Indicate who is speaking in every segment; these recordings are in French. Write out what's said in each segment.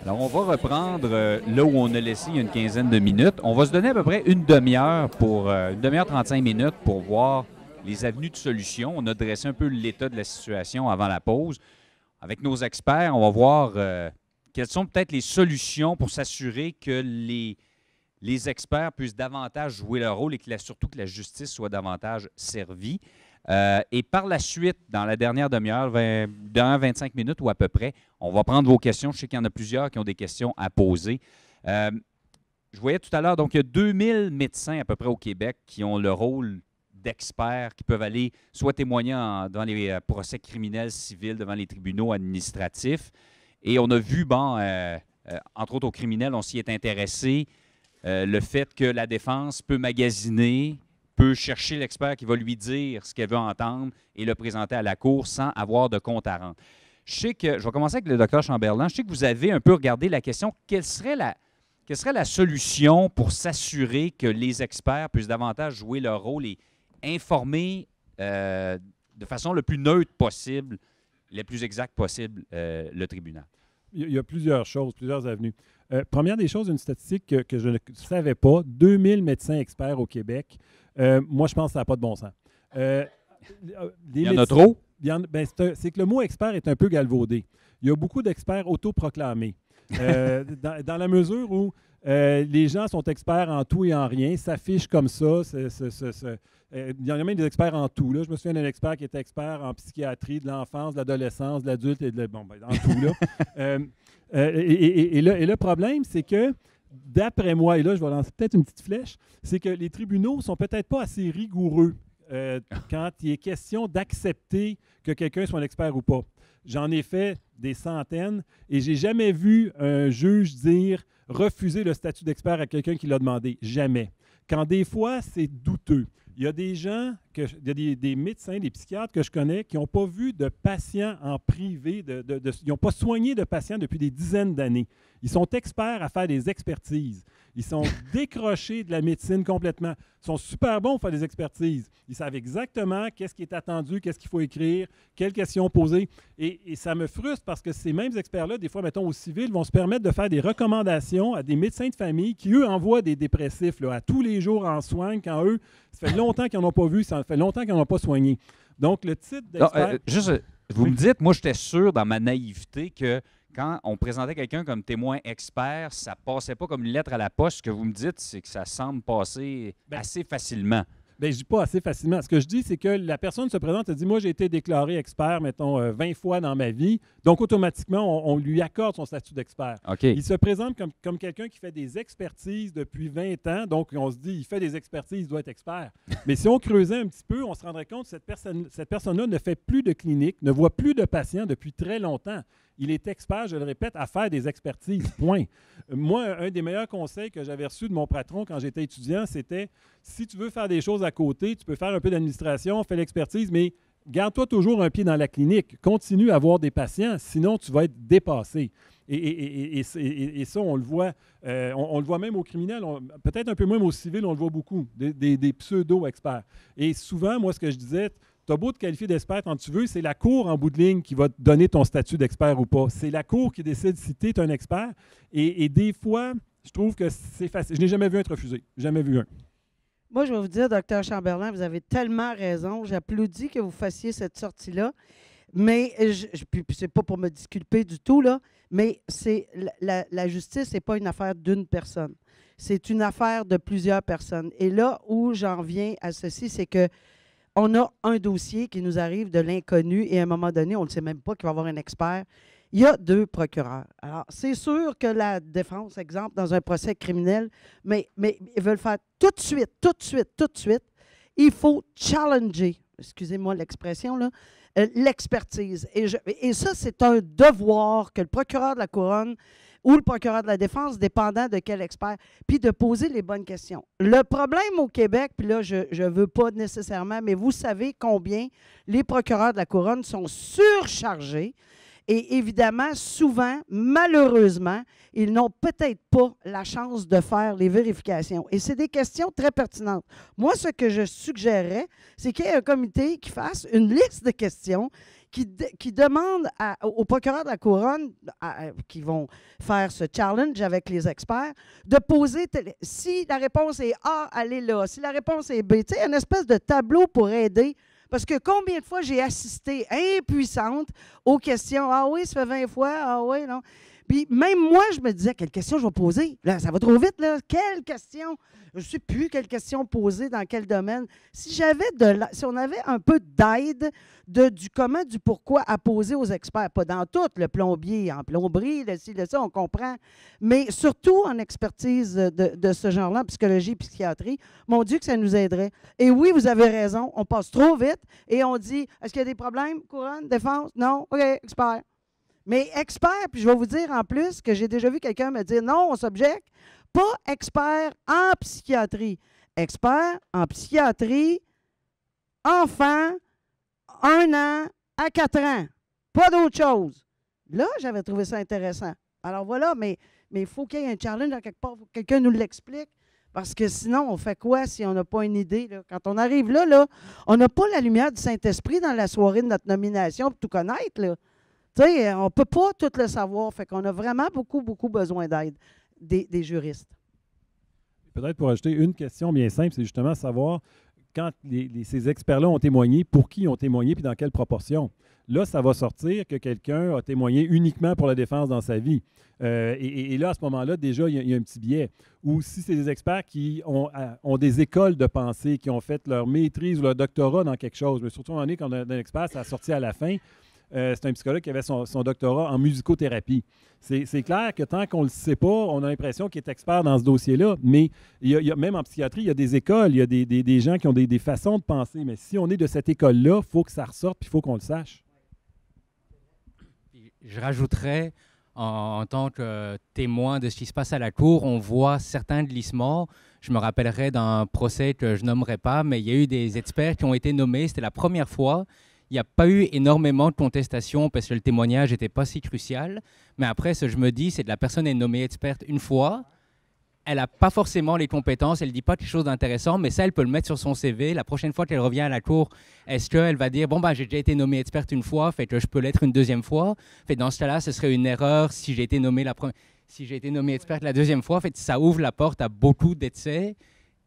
Speaker 1: Alors, on va reprendre là où on a laissé il y a une quinzaine de minutes. On va se donner à peu près une demi-heure, 35 minutes pour voir les avenues de solutions. On a dressé un peu l'état de la situation avant la pause. Avec nos experts, on va voir quelles sont peut-être les solutions pour s'assurer que les experts puissent davantage jouer leur rôle et que surtout que la justice soit davantage servie. Et par la suite, dans la dernière demi-heure, dans 25 minutes ou à peu près, on va prendre vos questions. Je sais qu'il y en a plusieurs qui ont des questions à poser. Je voyais tout à l'heure, donc il y a 2000 médecins à peu près au Québec qui ont le rôle d'experts, qui peuvent aller soit témoigner devant les procès criminels, civils, devant les tribunaux administratifs. Et on a vu, entre autres aux criminels, on s'y est intéressé, le fait que la défense peut magasiner, peut chercher l'expert qui va lui dire ce qu'elle veut entendre et le présenter à la cour sans avoir de compte à rendre. Je vais commencer avec le docteur Chamberlain. Je sais que vous avez un peu regardé la question. Quelle serait la solution pour s'assurer que les experts puissent davantage jouer leur rôle et informer de façon le plus neutre possible, le plus exacte possible, le tribunal?
Speaker 2: Il y a plusieurs choses, plusieurs avenues. Première des choses, une statistique que je ne savais pas, 2000 médecins experts au Québec. Moi, je pense que ça n'a pas de bon sens.
Speaker 1: Il y en a trop?
Speaker 2: C'est que le mot expert est un peu galvaudé. Il y a beaucoup d'experts autoproclamés. Dans la mesure où les gens sont experts en tout et en rien, s'affichent comme ça. Il y en a même des experts en tout. Là. Je me souviens d'un expert qui était expert en psychiatrie de l'enfance, de l'adolescence, de l'adulte et en tout. Là. Et le problème, c'est que, d'après moi, et là, je vais lancer peut-être une petite flèche, c'est que les tribunaux ne sont peut-être pas assez rigoureux quand il est question d'accepter que quelqu'un soit un expert ou pas. J'en ai fait des centaines et j'ai jamais vu un juge dire refuser le statut d'expert à quelqu'un qui l'a demandé. Jamais. Quand des fois, c'est douteux. Il y a des gens, il y a des médecins, des psychiatres que je connais qui n'ont pas vu de patients en privé, ils n'ont pas soigné de patients depuis des dizaines d'années. Ils sont experts à faire des expertises. Ils sont décrochés de la médecine complètement. Ils sont super bons pour faire des expertises. Ils savent exactement qu'est-ce qui est attendu, qu'est-ce qu'il faut écrire, quelles questions poser. Et ça me frustre parce que ces mêmes experts-là, des fois, mettons, au civil, vont se permettre de faire des recommandations à des médecins de famille qui, eux, envoient des dépressifs là, à tous les jours en soins, quand eux, ça fait longtemps qu'ils n'en ont pas vu, ça fait longtemps qu'ils n'en ont pas soigné. Donc, le titre d'expert...
Speaker 1: Vous me dites, moi, j'étais sûr dans ma naïveté que quand on présentait quelqu'un comme témoin expert, ça ne passait pas comme une lettre à la poste. Ce que vous me dites, c'est que ça semble passer assez facilement.
Speaker 2: Bien, je ne dis pas assez facilement. Ce que je dis, c'est que la personne se présente et dit « Moi, j'ai été déclaré expert, mettons, 20 fois dans ma vie. » Donc, automatiquement, on lui accorde son statut d'expert.
Speaker 1: Okay.
Speaker 2: Il se présente comme quelqu'un qui fait des expertises depuis 20 ans. Donc, on se dit « Il fait des expertises, il doit être expert. » Mais si on creusait un petit peu, on se rendrait compte que cette personne-là ne fait plus de clinique, ne voit plus de patients depuis très longtemps. Il est expert, je le répète, à faire des expertises, point. Moi, un des meilleurs conseils que j'avais reçus de mon patron quand j'étais étudiant, c'était si tu veux faire des choses à côté, tu peux faire un peu d'administration, fais l'expertise, mais garde-toi toujours un pied dans la clinique. Continue à voir des patients, sinon tu vas être dépassé. Et ça, on le voit. On le voit même aux criminels, peut-être un peu moins aux civils, on le voit beaucoup, des pseudo-experts. Et souvent, moi, ce que je disais, tu as beau te qualifier d'expert quand tu veux, c'est la Cour en bout de ligne qui va te donner ton statut d'expert ou pas. C'est la Cour qui décide si tu es un expert. Et des fois, je trouve que c'est facile. Je n'ai jamais vu un être refusé. Jamais vu un.
Speaker 3: Moi, je vais vous dire, Dr Chamberlain, vous avez tellement raison. J'applaudis que vous fassiez cette sortie-là. Mais, puis c'est pas pour me disculper du tout, là, mais la justice n'est pas une affaire d'une personne. C'est une affaire de plusieurs personnes. Et là où j'en viens à ceci, c'est que on a un dossier qui nous arrive de l'inconnu et à un moment donné, on ne sait même pas qu'il va y avoir un expert. Il y a 2 procureurs. Alors, c'est sûr que la défense, exemple, dans un procès criminel, mais ils veulent faire tout de suite. Il faut challenger, excusez-moi l'expression, là, l'expertise. Et ça, c'est un devoir que le procureur de la Couronne ou le procureur de la Défense, dépendant de quel expert, puis de poser les bonnes questions. Le problème au Québec, puis là, je ne veux pas nécessairement, mais vous savez combien les procureurs de la Couronne sont surchargés. Et évidemment, souvent, malheureusement, ils n'ont peut-être pas la chance de faire les vérifications. Et c'est des questions très pertinentes. Moi, ce que je suggérerais, c'est qu'il y ait un comité qui fasse une liste de questions qui demande au procureur de la Couronne, qui vont faire ce challenge avec les experts, de poser, si la réponse est A, allez là. Si la réponse est B, tu sais, une espèce de tableau pour aider. Parce que combien de fois j'ai assisté impuissante aux questions. Ah oui, ça fait 20 fois. Ah oui, non. Puis même moi, je me disais, quelle question je vais poser? Là, ça va trop vite, là. Quelle question? Je ne sais plus quelle question poser dans quel domaine. Si on avait un peu d'aide du comment, du pourquoi à poser aux experts, pas dans tout, le plombier, en plomberie, le ci, le ça, on comprend, mais surtout en expertise de ce genre-là, psychologie, psychiatrie, mon Dieu que ça nous aiderait. Et oui, vous avez raison, on passe trop vite et on dit, est-ce qu'il y a des problèmes, couronne, défense? Non? OK, expert. Mais expert, puis je vais vous dire en plus que j'ai déjà vu quelqu'un me dire, non, on s'objecte, pas expert en psychiatrie. Expert en psychiatrie, enfant, 1 an à 4 ans. Pas d'autre chose. Là, j'avais trouvé ça intéressant. Alors voilà, mais il faut qu'il y ait un challenge à quelque part, faut que quelqu'un nous l'explique. Parce que sinon, on fait quoi si on n'a pas une idée? Là? Quand on arrive là, on n'a pas la lumière du Saint-Esprit dans la soirée de notre nomination pour tout connaître. Là. Tu sais, on ne peut pas tout le savoir. Fait qu'on a vraiment beaucoup, beaucoup besoin d'aide des juristes.
Speaker 2: Peut-être pour ajouter une question bien simple, c'est justement savoir quand ces experts-là ont témoigné, pour qui ils ont témoigné puis dans quelle proportion. Là, ça va sortir que quelqu'un a témoigné uniquement pour la défense dans sa vie. Et là, à ce moment-là, déjà, il y a un petit biais. Ou si c'est des experts qui ont des écoles de pensée, qui ont fait leur maîtrise ou leur doctorat dans quelque chose, mais surtout, à un moment donné, quand on a un expert, ça a sorti à la fin. C'est un psychologue qui avait son doctorat en musicothérapie. C'est clair que tant qu'on ne le sait pas, on a l'impression qu'il est expert dans ce dossier-là, mais même en psychiatrie, il y a des écoles, il y a des gens qui ont des façons de penser, mais si on est de cette école-là, il faut que ça ressorte, puis il faut qu'on le sache.
Speaker 4: Je rajouterais, en tant que témoin de ce qui se passe à la cour, on voit certains glissements. Je me rappellerai d'un procès que je nommerai pas, mais il y a eu des experts qui ont été nommés, c'était la première fois. Il n'y a pas eu énormément de contestations parce que le témoignage n'était pas si crucial. Mais après, ce que je me dis, c'est que la personne est nommée experte une fois. Elle n'a pas forcément les compétences, elle ne dit pas quelque chose d'intéressant, mais ça, elle peut le mettre sur son CV. La prochaine fois qu'elle revient à la cour, est-ce qu'elle va dire « Bon, ben, j'ai déjà été nommée experte une fois, fait que je peux l'être une deuxième fois ». Fait dans ce cas-là, ce serait une erreur si j'ai été nommée experte la deuxième fois. Fait ça ouvre la porte à beaucoup d'essais.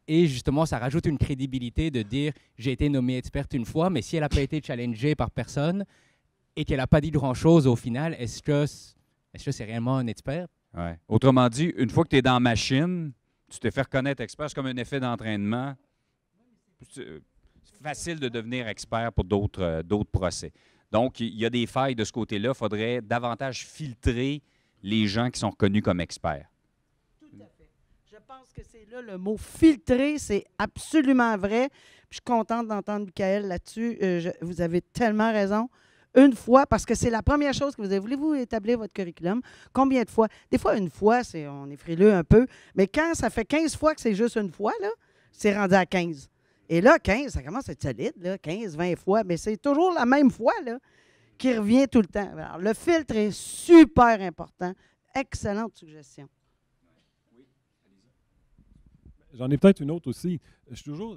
Speaker 4: Et justement, ça rajoute une crédibilité de dire « j'ai été nommée experte une fois », mais si elle n'a pas été challengée par personne et qu'elle n'a pas dit grand-chose au final, est-ce que c'est réellement un expert?
Speaker 1: Ouais. Autrement dit, une fois que tu es dans la machine, tu t'es fait reconnaître expert, c'est comme un effet d'entraînement. C'est facile de devenir expert pour d'autres procès. Donc, il y a des failles de ce côté-là. Il faudrait davantage filtrer les gens qui sont reconnus comme experts.
Speaker 3: Je pense que c'est là le mot filtrer, c'est absolument vrai. Puis je suis contente d'entendre Michael là-dessus. Vous avez tellement raison. Une fois, parce que c'est la première chose que vous avez. Voulez-vous établir votre curriculum? Combien de fois? Des fois, une fois, on est frileux un peu. Mais quand ça fait 15 fois que c'est juste une fois, là, c'est rendu à 15. Et là, 15, ça commence à être solide, là, 15, 20 fois. Mais c'est toujours la même fois là, qui revient tout le temps. Alors, le filtre est super important. Excellente suggestion.
Speaker 2: J'en ai peut-être une autre aussi.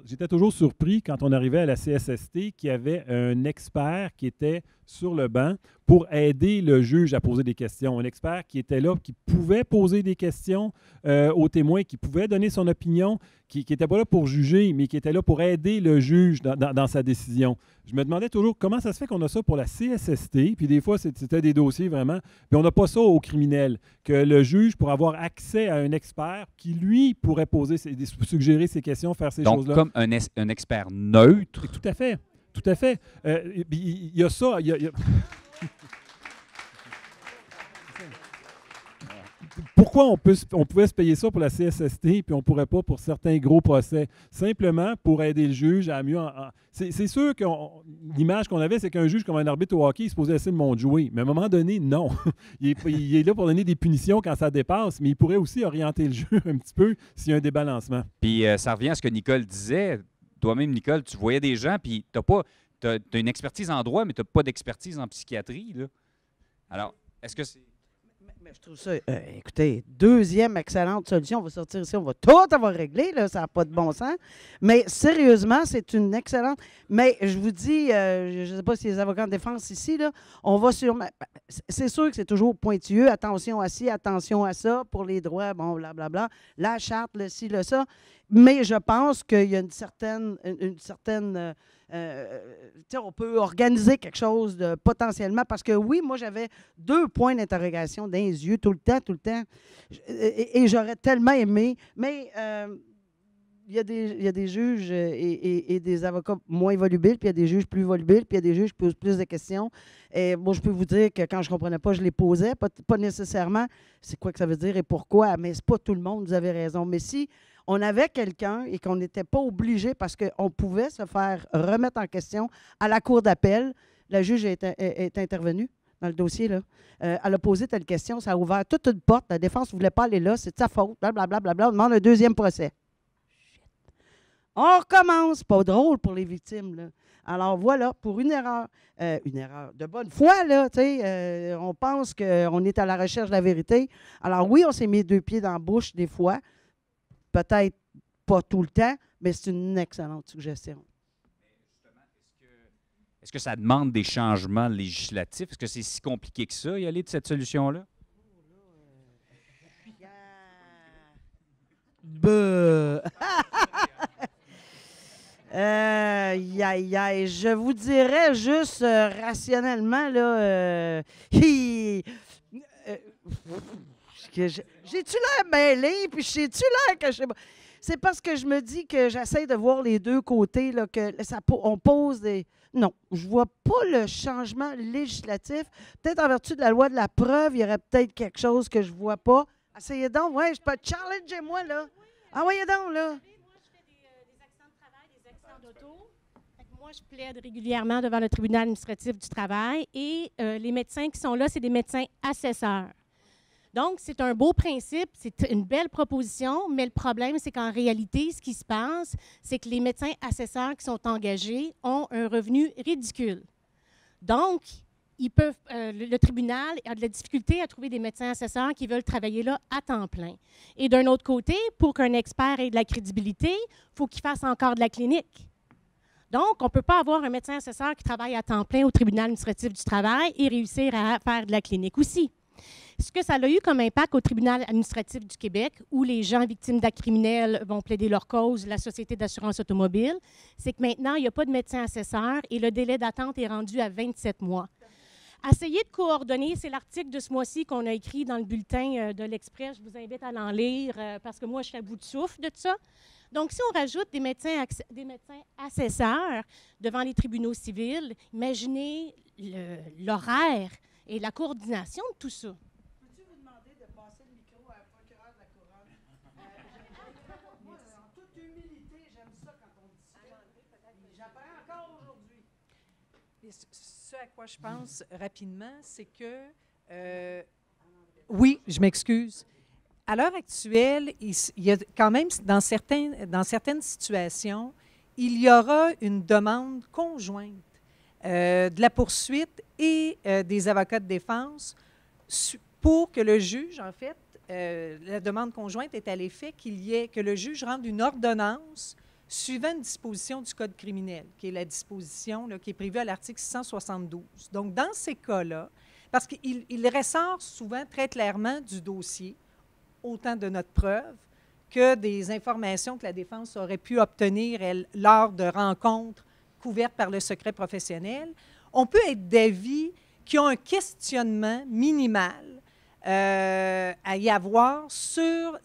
Speaker 2: J'étais toujours surpris quand on arrivait à la CSST qu'il y avait un expert qui était sur le banc pour aider le juge à poser des questions. Un expert qui était là, qui pouvait poser des questions aux témoins, qui pouvait donner son opinion, qui n'était pas là pour juger, mais qui était là pour aider le juge dans sa décision. Je me demandais toujours comment ça se fait qu'on a ça pour la CSST, puis des fois, c'était des dossiers vraiment, puis on n'a pas ça au criminel, que le juge, pour avoir accès à un expert qui, lui, pourrait suggérer ses questions, faire ces choses-là.
Speaker 1: Donc, comme un expert neutre.
Speaker 2: Tout à fait. Tout à fait. Il y a ça. Pourquoi on pouvait se payer ça pour la CSST puis on ne pourrait pas pour certains gros procès? Simplement pour aider le juge à mieux... C'est sûr que l'image qu'on avait, c'est qu'un juge comme un arbitre au hockey, il se posait laisser le monde jouer. Mais à un moment donné, non. il est là pour donner des punitions quand ça dépasse, mais il pourrait aussi orienter le jeu un petit peu s'il y a un débalancement.
Speaker 1: Puis ça revient à ce que Nicole disait. Toi-même, Nicole, tu voyais des gens, puis tu as une expertise en droit, mais tu n'as pas d'expertise en psychiatrie. Là. Alors, est-ce que c'est...
Speaker 3: Mais je trouve ça, écoutez, deuxième excellente solution. On va sortir ici, on va tout avoir réglé, là, ça n'a pas de bon sens. Mais sérieusement, c'est une excellente. Mais je vous dis, je ne sais pas si les avocats de défense ici, là, on va sur. C'est sûr que c'est toujours pointilleux. Attention à ci, attention à ça pour les droits, bon, blablabla. La charte, le ci, le ça. Mais je pense qu'il y a une certaine on peut organiser quelque chose de potentiellement, parce que oui, moi, j'avais 2 points d'interrogation dans les yeux tout le temps. Et j'aurais tellement aimé, mais il y a des juges et des avocats moins volubiles, puis il y a des juges plus volubiles, puis il y a des juges qui posent plus de questions. Et moi, je peux vous dire que quand je ne comprenais pas, je les posais, pas nécessairement c'est quoi que ça veut dire et pourquoi, mais c'est pas tout le monde, vous avez raison. Mais si on avait quelqu'un et qu'on n'était pas obligé, parce qu'on pouvait se faire remettre en question à la cour d'appel, la juge est intervenue dans le dossier, là. Elle a posé telle question, ça a ouvert toute une porte, la défense ne voulait pas aller là, c'est de sa faute, blablabla, on demande un 2e procès. On recommence, pas drôle pour les victimes, là. Alors voilà, pour une erreur de bonne foi, là, on pense qu'on est à la recherche de la vérité. Alors oui, on s'est mis 2 pieds dans la bouche des fois, peut-être pas tout le temps, mais c'est une excellente suggestion.
Speaker 1: Est-ce que ça demande des changements législatifs? Est-ce que c'est si compliqué que ça, y aller de cette solution-là?
Speaker 3: Je vous dirais juste rationnellement, là, j'ai-tu l'air mêlé, puis j'ai-tu l'air que je sais pas. C'est parce que je me dis que j'essaie de voir les 2 côtés, là, que on pose des... Non, je ne vois pas le changement législatif. Peut-être en vertu de la loi de la preuve, il y aurait peut-être quelque chose que je ne vois pas. Essayez donc, je peux challenger-moi, là. Ah, voyez donc, là.
Speaker 5: Moi, je fais des accidents de travail, des accidents d'auto. Moi, je plaide régulièrement devant le tribunal administratif du travail et les médecins qui sont là, c'est des médecins assesseurs. Donc, c'est un beau principe, c'est une belle proposition, mais le problème, c'est qu'en réalité, ce qui se passe, c'est que les médecins assesseurs qui sont engagés ont un revenu ridicule. Donc, le tribunal a de la difficulté à trouver des médecins assesseurs qui veulent travailler là à temps plein. Et d'un autre côté, pour qu'un expert ait de la crédibilité, il faut qu'il fasse encore de la clinique. Donc, on ne peut pas avoir un médecin assesseur qui travaille à temps plein au tribunal administratif du travail et réussir à faire de la clinique aussi. Ce que ça a eu comme impact au tribunal administratif du Québec, où les gens victimes d'actes criminels vont plaider leur cause, la Société d'assurance automobile, c'est que maintenant, il n'y a pas de médecin assesseur et le délai d'attente est rendu à 27 mois. Essayez de coordonner, c'est l'article de ce mois-ci qu'on a écrit dans le bulletin de l'Express. Je vous invite à l'en lire parce que moi, je suis à bout de souffle de ça. Donc, si on rajoute des médecins assesseurs devant les tribunaux civils, imaginez l'horaire et la coordination de tout ça.
Speaker 3: Peux-tu vous demander de passer le micro à un procureur de la couronne? Moi, en toute humilité, j'aime ça quand on dit ça. J'apprends encore aujourd'hui.
Speaker 6: Ce à quoi je pense rapidement, c'est que... oui, je m'excuse. À l'heure actuelle, il y a quand même, dans certaines situations, il y aura une demande conjointe de la poursuite et des avocats de défense pour que le juge, en fait, la demande conjointe est à l'effet que le juge rende une ordonnance suivant une disposition du Code criminel, qui est la disposition là, qui est prévue à l'article 672. Donc, dans ces cas-là, parce qu'il ressort souvent très clairement du dossier, autant de notre preuve, que des informations que la défense aurait pu obtenir lors de rencontres couvertes par le secret professionnel, on peut être d'avis qui ont un questionnement minimal à y avoir sur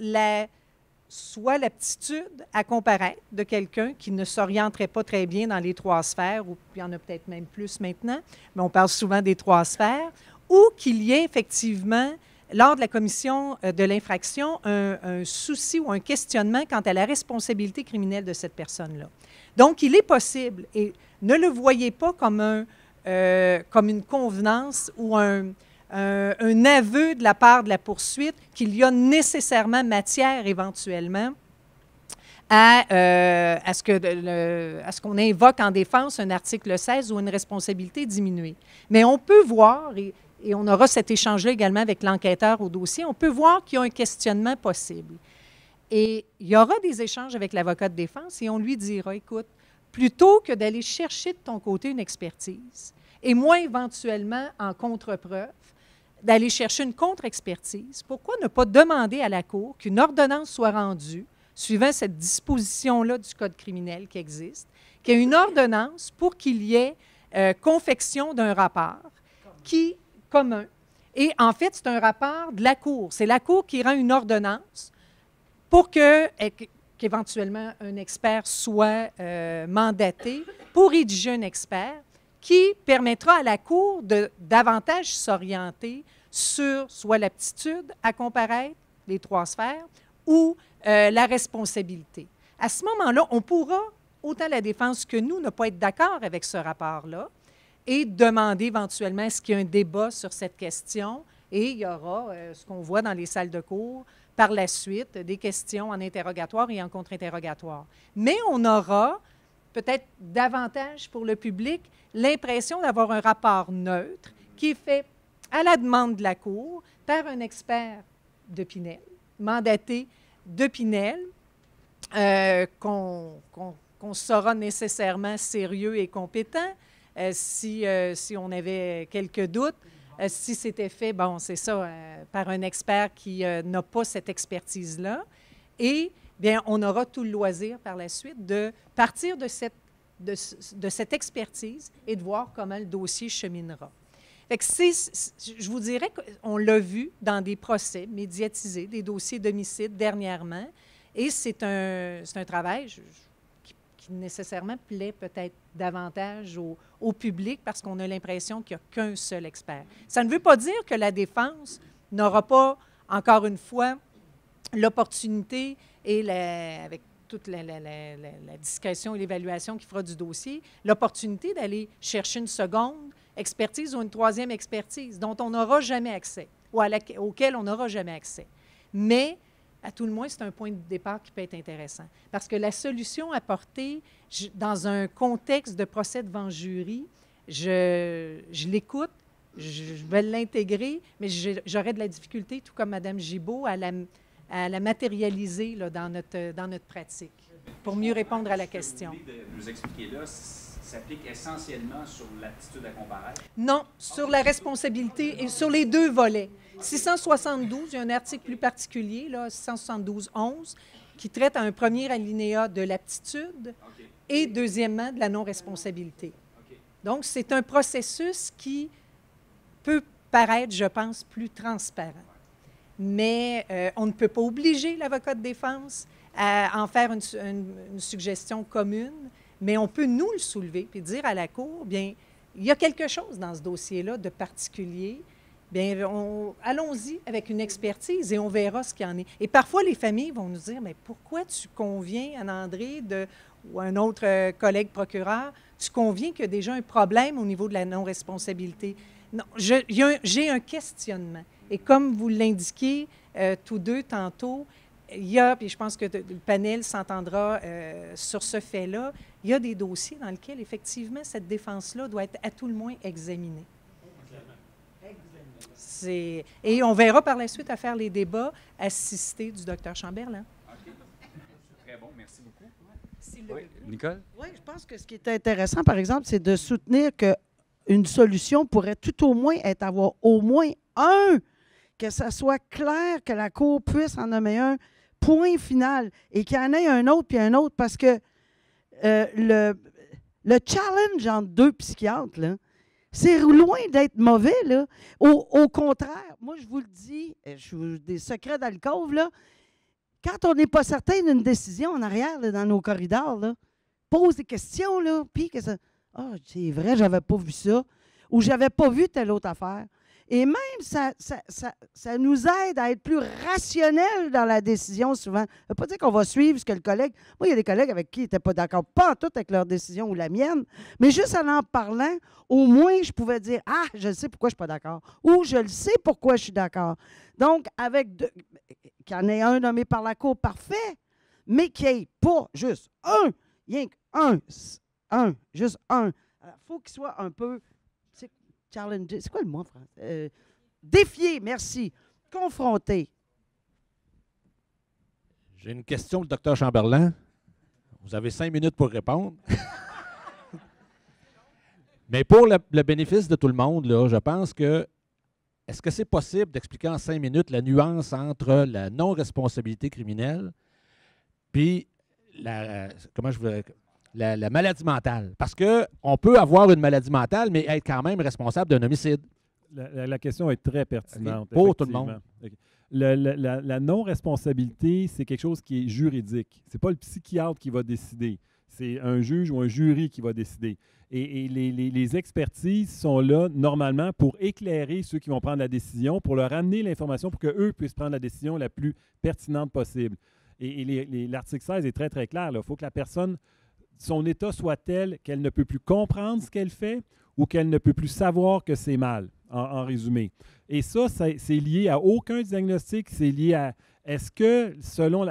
Speaker 6: soit l'aptitude à comparaître de quelqu'un qui ne s'orienterait pas très bien dans les 3 sphères, ou il y en a peut-être même plus maintenant, mais on parle souvent des 3 sphères, ou qu'il y ait effectivement, lors de la commission de l'infraction, un souci ou un questionnement quant à la responsabilité criminelle de cette personne-là. Donc, il est possible, et ne le voyez pas comme une convenance ou un aveu de la part de la poursuite qu'il y a nécessairement matière éventuellement à ce qu'on invoque en défense un article 16 ou une responsabilité diminuée. Mais on peut voir, et et on aura cet échange-là également avec l'enquêteur au dossier, on peut voir qu'il y a un questionnement possible. Et il y aura des échanges avec l'avocat de défense et on lui dira, écoute, plutôt que d'aller chercher de ton côté une expertise, et moi éventuellement en contre-preuve, d'aller chercher une contre-expertise, pourquoi ne pas demander à la Cour qu'une ordonnance soit rendue, suivant cette disposition-là du Code criminel qui existe, qu'il y ait une ordonnance pour qu'il y ait confection d'un rapport commun. Et en fait, c'est un rapport de la Cour. C'est la Cour qui rend une ordonnance pour qu'éventuellement un expert soit mandaté pour rédiger un expert qui permettra à la Cour de davantage s'orienter sur soit l'aptitude à comparaître, les 3 sphères, ou la responsabilité. À ce moment-là, on pourra, autant la défense que nous, ne pas être d'accord avec ce rapport-là et demander éventuellement est-ce qu'il y a un débat sur cette question. Et il y aura, ce qu'on voit dans les salles de cours, par la suite, des questions en interrogatoire et en contre-interrogatoire. Mais on aura, peut-être davantage pour le public, l'impression d'avoir un rapport neutre qui est fait à la demande de la Cour par un expert de Pinel, mandaté de Pinel, qu'on saura nécessairement sérieux et compétent si on avait quelques doutes. Si c'était fait, bon, c'est ça, par un expert qui n'a pas cette expertise-là. Et bien, on aura tout le loisir par la suite de partir de cette expertise et de voir comment le dossier cheminera. Fait que je vous dirais qu'on l'a vu dans des procès médiatisés, des dossiers d'homicide dernièrement, et c'est un travail qui nécessairement plaît peut-être davantage au public parce qu'on a l'impression qu'il n'y a qu'un seul expert. Ça ne veut pas dire que la défense n'aura pas, encore une fois, l'opportunité et avec toute la discrétion et l'évaluation qu'il fera du dossier, l'opportunité d'aller chercher une seconde expertise ou une troisième expertise dont on n'aura jamais accès ou auquel on n'aura jamais accès. Mais à tout le moins, c'est un point de départ qui peut être intéressant. Parce que la solution apportée dans un contexte de procès devant jury, je l'écoute, je vais l'intégrer, mais j'aurais de la difficulté, tout comme Mme Gibault, à la matérialiser là, dans notre pratique, pour mieux répondre à la question.
Speaker 1: Ce que vous venez de nous expliquer là s'applique essentiellement sur l'aptitude à comparaître?
Speaker 6: Non, sur la responsabilité et sur les 2 volets. 672, il y a un article plus particulier, là, 672-11, qui traite à un premier alinéa de l'aptitude et deuxièmement de la non-responsabilité. Donc, c'est un processus qui peut paraître, je pense, plus transparent. Mais on ne peut pas obliger l'avocat de défense à en faire une suggestion commune, mais on peut nous le soulever et dire à la Cour, bien, il y a quelque chose dans ce dossier-là de particulier. Bien, allons-y avec une expertise et on verra ce qu'il y en est. Et parfois, les familles vont nous dire, mais pourquoi tu conviens, Anne-André, ou un autre collègue procureur, tu conviens qu'il y a déjà un problème au niveau de la non-responsabilité? Non, j'ai un questionnement. Et comme vous l'indiquez tous deux tantôt, il y a, puis je pense que le panel s'entendra sur ce fait-là, il y a des dossiers dans lesquels, effectivement, cette défense-là doit être à tout le moins examinée. Et on verra par la suite à faire les débats assistés du Dr Chamberlain.
Speaker 1: OK. Très bon, merci beaucoup.
Speaker 3: Oui.
Speaker 1: Nicole?
Speaker 3: Oui, je pense que ce qui est intéressant, par exemple, c'est de soutenir qu'une solution pourrait tout au moins être avoir au moins un, que ça soit clair, que la Cour puisse en nommer un, point final, et qu'il y en ait un autre puis un autre, parce que le challenge entre 2 psychiatres, là, c'est loin d'être mauvais, là. Au contraire, moi, je vous le dis, des secrets d'alcôve, là, quand on n'est pas certain d'une décision en arrière, là, dans nos corridors, là, pose des questions, là, puis que ça... Ah, c'est vrai, j'avais pas vu ça, ou j'avais pas vu telle autre affaire. Et même, ça nous aide à être plus rationnel dans la décision souvent. Ça ne veut pas dire qu'on va suivre ce que le collègue... Moi, il y a des collègues avec qui ils n'étaient pas d'accord, pas en tout avec leur décision ou la mienne, mais juste en parlant, au moins, je pouvais dire « Ah, je le sais pourquoi je ne suis pas d'accord » ou « Je le sais pourquoi je suis d'accord ». Donc, qu'il y en ait un nommé par la Cour, parfait, mais qu'il n'y ait pas juste un, rien qu'un, juste un. Il faut qu'il soit un peu... challenger, c'est quoi le mot en français? Défier, merci. Confronter.
Speaker 7: J'ai une question pour le docteur Chamberlain. Vous avez 5 minutes pour répondre. Mais pour le bénéfice de tout le monde, là, je pense que est-ce que c'est possible d'expliquer en 5 minutes la nuance entre la non-responsabilité criminelle puis la maladie mentale? Parce qu'on peut avoir une maladie mentale, mais être quand même responsable d'un homicide.
Speaker 2: La question est très pertinente.
Speaker 7: Okay. Pour tout le monde.
Speaker 2: Okay. La non-responsabilité, c'est quelque chose qui est juridique. Ce n'est pas le psychiatre qui va décider. C'est un juge ou un jury qui va décider. Et les expertises sont là, normalement, pour éclairer ceux qui vont prendre la décision, pour leur amener l'information pour qu'eux puissent prendre la décision la plus pertinente possible. Et l'article 16 est très, très clair. Il faut que la personne, son état soit tel qu'elle ne peut plus comprendre ce qu'elle fait ou qu'elle ne peut plus savoir que c'est mal, en résumé. Et ça, c'est lié à aucun diagnostic. C'est lié à est-ce que, selon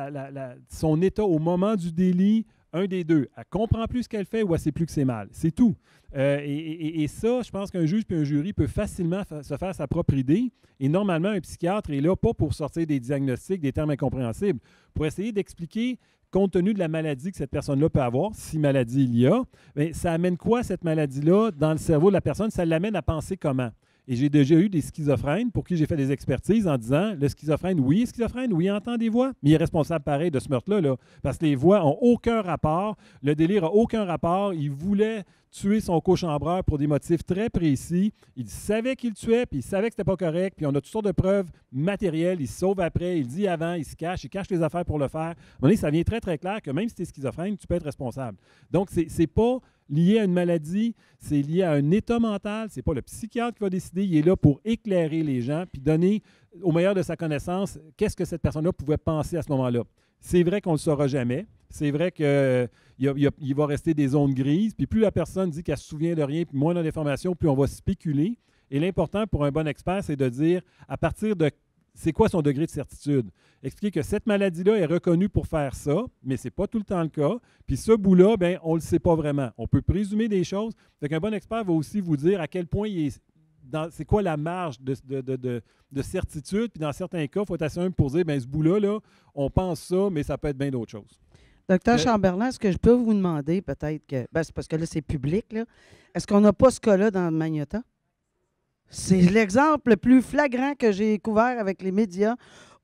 Speaker 2: son état au moment du délit, un des deux, elle ne comprend plus ce qu'elle fait ou elle ne sait plus que c'est mal. C'est tout. Et ça, je pense qu'un juge puis un jury peut facilement se faire sa propre idée. Et normalement, un psychiatre est là pas pour sortir des diagnostics, des termes incompréhensibles, pour essayer d'expliquer, compte tenu de la maladie que cette personne-là peut avoir, si maladie il y a, bien, ça amène quoi cette maladie-là dans le cerveau de la personne? Ça l'amène à penser comment? Et j'ai déjà eu des schizophrènes pour qui j'ai fait des expertises en disant, le schizophrène, oui, il entend des voix, mais il est responsable pareil de ce meurtre-là, là, parce que les voix n'ont aucun rapport, le délire n'a aucun rapport, il voulait tuer son cochambreur pour des motifs très précis, il savait qu'il le tuait, puis il savait que c'était pas correct, puis on a toutes sortes de preuves matérielles, il se sauve après, il dit avant, il cache les affaires pour le faire. À un moment donné, ça vient très, très clair que même si tu es schizophrène, tu peux être responsable. Donc, c'est pas lié à une maladie, c'est lié à un état mental. C'est pas le psychiatre qui va décider. Il est là pour éclairer les gens puis donner, au meilleur de sa connaissance, qu'est-ce que cette personne-là pouvait penser à ce moment-là. C'est vrai qu'on ne le saura jamais. C'est vrai qu'il va rester des zones grises. Puis plus la personne dit qu'elle ne se souvient de rien, puis moins on a d'informations, plus on va spéculer. Et l'important pour un bon expert, c'est de dire à partir de c'est quoi son degré de certitude. Expliquer que cette maladie-là est reconnue pour faire ça, mais ce n'est pas tout le temps le cas. Puis ce bout-là, bien, on ne le sait pas vraiment. On peut présumer des choses. Donc, un bon expert va aussi vous dire à quel point c'est quoi la marge de certitude. Puis dans certains cas, il faut être assez humble pour dire, bien, ce bout-là, là, on pense ça, mais ça peut être bien d'autres choses.
Speaker 3: Docteur Chamberlain, est-ce que je peux vous demander peut-être que, c'est parce que là, c'est public, là. Est-ce qu'on n'a pas ce cas-là dans le Magnotta? C'est l'exemple le plus flagrant que j'ai couvert avec les médias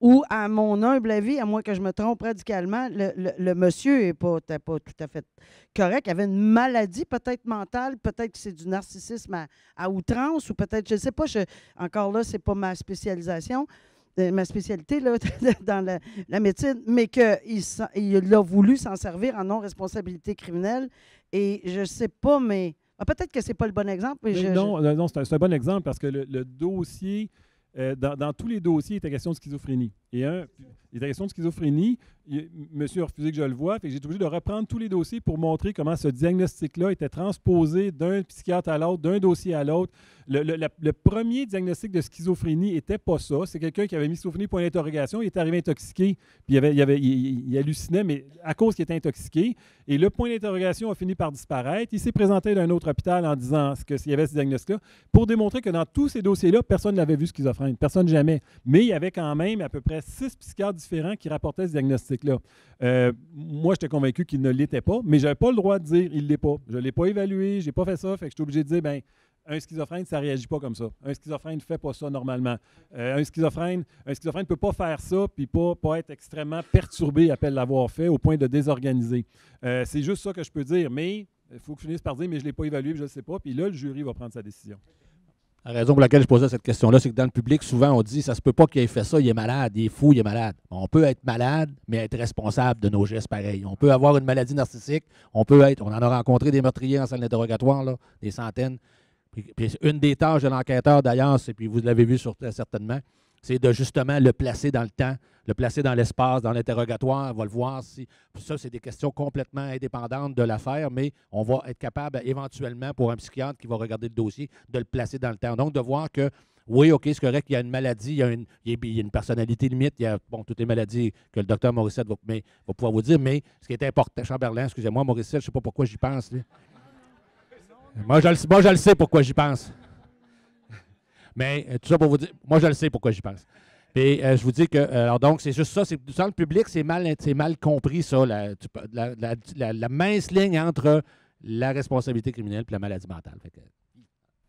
Speaker 3: où, à mon humble avis, à moins que je me trompe radicalement, le monsieur n'est pas tout à fait correct. Il avait une maladie peut-être mentale, peut-être que c'est du narcissisme à outrance, ou peut-être, je ne sais pas, encore là, ce n'est pas ma spécialisation, ma spécialité là, dans la médecine, mais qu'il a voulu s'en servir en non-responsabilité criminelle. Et je ne sais pas, mais... peut-être que ce n'est pas le bon exemple. Mais
Speaker 2: non, c'est un bon exemple parce que le dossier, dans tous les dossiers, il était question de schizophrénie. Il était question de schizophrénie. Monsieur a refusé que je le voie. J'ai été obligé de reprendre tous les dossiers pour montrer comment ce diagnostic-là était transposé d'un psychiatre à l'autre, d'un dossier à l'autre. Le premier diagnostic de schizophrénie n'était pas ça. C'est quelqu'un qui avait mis schizophrénie point d'interrogation. Il est arrivé intoxiqué. Puis il hallucinait, mais à cause qu'il était intoxiqué. Et le point d'interrogation a fini par disparaître. Il s'est présenté dans un autre hôpital en disant qu'il y avait ce diagnostic-là pour démontrer que dans tous ces dossiers-là, personne n'avait vu schizophrène. Personne jamais. Mais il y avait quand même à peu près 6 psychiatres différents qui rapportaient ce diagnostic-là. Moi, j'étais convaincu qu'il ne l'était pas, mais je n'avais pas le droit de dire qu'il ne l'est pas. Je ne l'ai pas évalué, je n'ai pas fait ça, fait que j'étais obligé de dire, bien, un schizophrène, ça ne réagit pas comme ça. Un schizophrène ne fait pas ça normalement. Un schizophrène ne peut pas faire ça puis pas être extrêmement perturbé après l'avoir fait au point de désorganiser. C'est juste ça que je peux dire, mais il faut que je finisse par dire, mais je ne l'ai pas évalué, je ne le sais pas, puis là, le jury va prendre sa décision.
Speaker 7: La raison pour laquelle je posais cette question-là, c'est que dans le public, souvent, on dit « ça se peut pas qu'il ait fait ça, il est malade, il est fou, il est malade ». On peut être malade, mais être responsable de nos gestes pareils. On peut avoir une maladie narcissique, on en a rencontré des meurtriers en salle d'interrogatoire, là, des centaines. Puis une des tâches de l'enquêteur, d'ailleurs, puis vous l'avez vu certainement, c'est de justement le placer dans le temps, le placer dans l'espace, dans l'interrogatoire, on va le voir. Ça, c'est des questions complètement indépendantes de l'affaire, mais on va être capable éventuellement, pour un psychiatre qui va regarder le dossier, de le placer dans le temps. Donc, de voir que, oui, OK, c'est correct, il y a une maladie, il y a une personnalité limite, il y a toutes les maladies que le docteur Morissette va pouvoir vous dire, mais ce qui est important, Chamberlain, excusez-moi, Morissette, je ne sais pas pourquoi j'y pense. Là. Moi, je le sais pourquoi j'y pense. Mais tout ça pour vous dire, moi, je le sais pourquoi j'y pense. Et je vous dis que, alors donc, c'est juste ça, c'est dans le public, c'est mal compris, ça, la mince ligne entre la responsabilité criminelle et la maladie mentale. Fait que,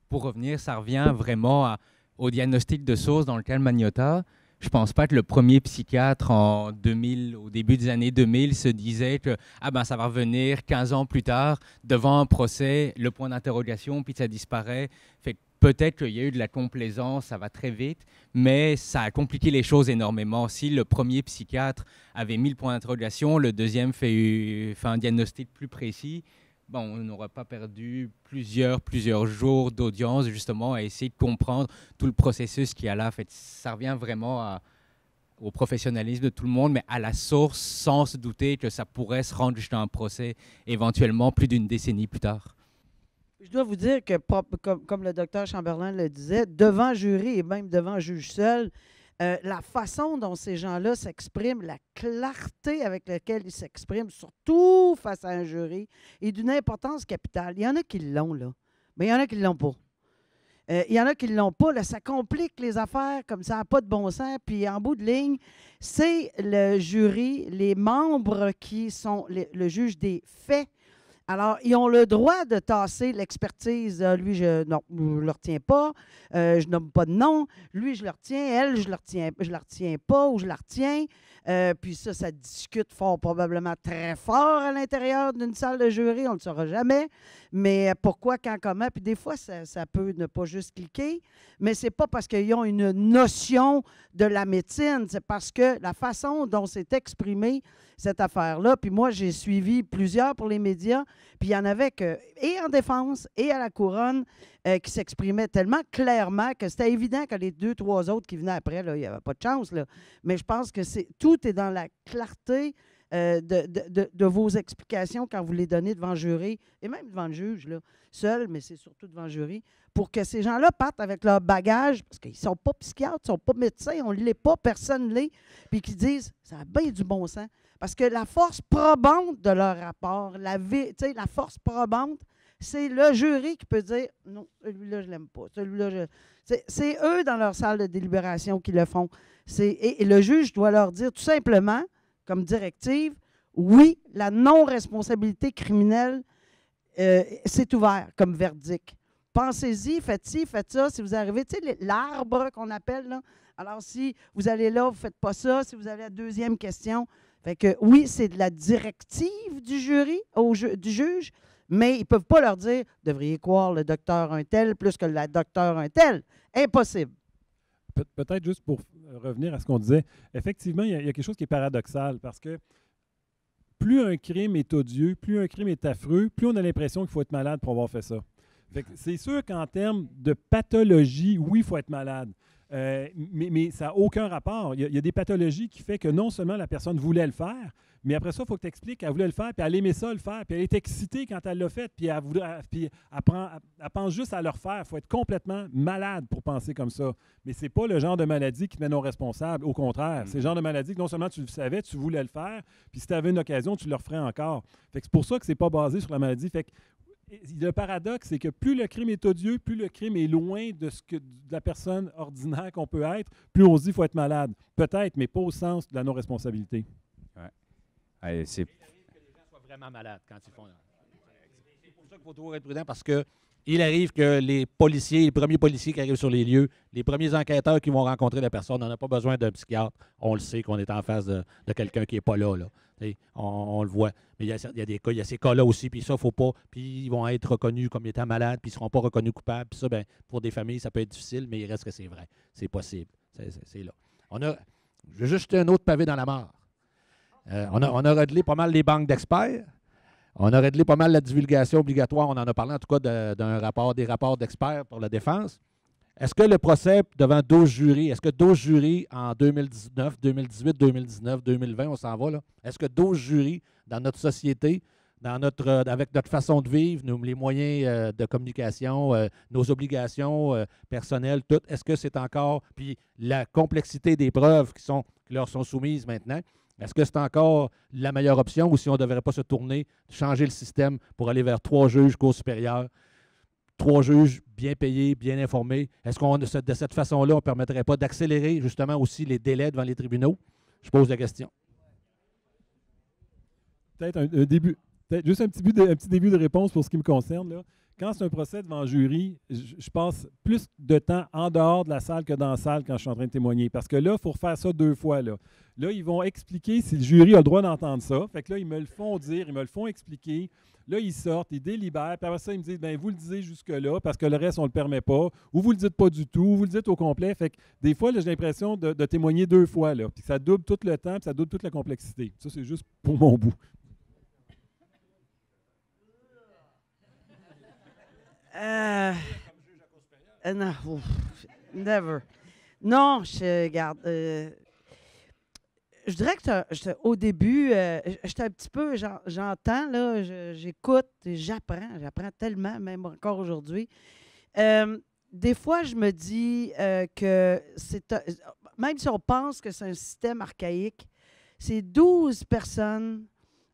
Speaker 4: Pour revenir, ça revient vraiment au diagnostic de source dans le cas de Magnotta. Je ne pense pas que le premier psychiatre en 2000, au début des années 2000 se disait que ça va revenir 15 ans plus tard devant un procès, le point d'interrogation, puis ça disparaît. Fait que peut-être qu'il y a eu de la complaisance, ça va très vite, mais ça a compliqué les choses énormément. Si le premier psychiatre avait mis le point d'interrogation, le deuxième fait un diagnostic plus précis, on n'aurait pas perdu plusieurs jours d'audience justement à essayer de comprendre tout le processus qu'il y a là. En fait, ça revient vraiment au professionnalisme de tout le monde, mais à la source, sans se douter que ça pourrait se rendre jusqu'à un procès éventuellement plus d'une décennie plus tard.
Speaker 3: Je dois vous dire que, comme le docteur Chamberlain le disait, devant jury et même devant juge seul, la façon dont ces gens-là s'expriment, la clarté avec laquelle ils s'expriment, surtout face à un jury, est d'une importance capitale. Il y en a qui l'ont, là, mais il y en a qui ne l'ont pas. Il y en a qui ne l'ont pas. Là, ça complique les affaires comme ça n'a pas de bon sens. Puis en bout de ligne, c'est le jury, les membres qui sont le juge des faits. Alors, ils ont le droit de tasser l'expertise. Lui, je ne le retiens pas. Je nomme pas de nom. Lui, je le retiens. Elle, je la retiens pas ou je la retiens. Puis ça discute fort probablement très fort à l'intérieur d'une salle de jury. On ne le saura jamais. Mais pourquoi, quand, comment? Puis des fois, ça peut ne pas juste cliquer. Mais ce n'est pas parce qu'ils ont une notion de la médecine. C'est parce que la façon dont c'est exprimé, cette affaire-là. Puis moi, j'ai suivi plusieurs pour les médias. Puis il y en avait et en défense et à la couronne qui s'exprimaient tellement clairement que c'était évident que les 2-3 autres qui venaient après, là, il n'y avait pas de chance. Là. Mais je pense que tout est dans la clarté de vos explications quand vous les donnez devant le jury et même devant le juge, là, seul, mais c'est surtout devant le jury, pour que ces gens-là partent avec leur bagage, parce qu'ils ne sont pas psychiatres, ils ne sont pas médecins, on ne l'est pas, personne ne l'est, puis qu'ils disent, ça a bien du bon sens. Parce que la force probante de leur rapport, la force probante, c'est le jury qui peut dire « Non, celui-là, je ne l'aime pas. Celui-là, c'est eux, dans leur salle de délibération, qui le font. Et le juge doit leur dire tout simplement, comme directive, oui, la non-responsabilité criminelle, c'est ouvert comme verdict. Pensez-y, faites ci, faites ça. Si vous arrivez, tu sais, l'arbre qu'on appelle, là. Alors, si vous allez là, vous ne faites pas ça. Si vous allez à la deuxième question, fait que oui, c'est de la directive du jury, du juge, mais ils ne peuvent pas leur dire « devriez croire le docteur un tel plus que le docteur un tel ». Impossible.
Speaker 2: Peut-être juste pour revenir à ce qu'on disait, effectivement, il y a quelque chose qui est paradoxal parce que plus un crime est odieux, plus un crime est affreux, plus on a l'impression qu'il faut être malade pour avoir fait ça. C'est sûr qu'en termes de pathologie, oui, il faut être malade. Mais ça n'a aucun rapport. Il y a des pathologies qui font que non seulement la personne voulait le faire, mais après ça, il faut que tu expliques qu'elle voulait le faire, puis elle aimait ça le faire, puis elle est excitée quand elle l'a fait, puis elle pense juste à le refaire. Il faut être complètement malade pour penser comme ça. Mais ce n'est pas le genre de maladie qui te met non responsable. Au contraire, c'est le genre de maladie que non seulement tu le savais, tu voulais le faire, puis si tu avais une occasion, tu le referais encore. C'est pour ça que ce n'est pas basé sur la maladie. Le paradoxe, c'est que plus le crime est odieux, plus le crime est loin de la personne ordinaire qu'on peut être, plus on se dit qu'il faut être malade. Peut-être, mais pas au sens de la non-responsabilité.
Speaker 7: Ouais. Il arrive que les gens soient vraiment malades quand ils font. C'est pour ça qu'il faut toujours être prudent parce que il arrive que les premiers policiers qui arrivent sur les lieux, les premiers enquêteurs qui vont rencontrer la personne, on n'a pas besoin d'un psychiatre. On le sait qu'on est en face de quelqu'un qui n'est pas là. On le voit. Mais il y a des cas, il y a ces cas-là aussi, puis ça, il ne faut pas. Puis ils vont être reconnus comme étant malades, puis ils ne seront pas reconnus coupables. Puis ça, pour des familles, ça peut être difficile, mais il reste que c'est vrai. C'est possible. C'est là. Je vais juste jeter un autre pavé dans la mare. On a réglé pas mal les banques d'experts. On a réglé pas mal la divulgation obligatoire. On en a parlé en tout cas des rapports d'experts pour la défense. Est-ce que le procès devant 12 jurys, est-ce que 12 jurys en 2019, 2018, 2019, 2020, on s'en va là? Est-ce que 12 jurys dans notre société, avec notre façon de vivre, les moyens de communication, nos obligations personnelles, tout, est-ce que c'est encore, puis la complexité des preuves qui leur sont soumises maintenant, est-ce que c'est encore la meilleure option ou si on ne devrait pas se tourner, changer le système pour aller vers 3 juges, cour supérieure? 3 juges bien payés, bien informés. Est-ce qu'on, de cette façon-là, on ne permettrait pas d'accélérer justement aussi les délais devant les tribunaux? Je pose la question.
Speaker 2: Peut-être un début, peut-être juste un petit début de réponse pour ce qui me concerne, là. Quand c'est un procès devant jury, je passe plus de temps en dehors de la salle que dans la salle quand je suis en train de témoigner. Parce que là, il faut refaire ça 2 fois. Là, ils vont expliquer si le jury a le droit d'entendre ça. Fait que là, ils me le font dire, ils me le font expliquer. Là, ils sortent, ils délibèrent. Puis après ça, ils me disent, bien, vous le disiez jusque-là parce que le reste, on ne le permet pas. Ou vous ne le dites pas du tout, ou vous le dites au complet. Fait que des fois, là, j'ai l'impression de témoigner 2 fois. Là, puis ça double tout le temps, puis ça double toute la complexité. Ça, c'est juste pour mon bout.
Speaker 3: Non, ouf, never. Non, je regarde. Je dirais que au début, j'étais un petit peu, j'entends, là, j'écoute, j'apprends tellement, même encore aujourd'hui. Des fois, je me dis que même si on pense que c'est un système archaïque, c'est 12 personnes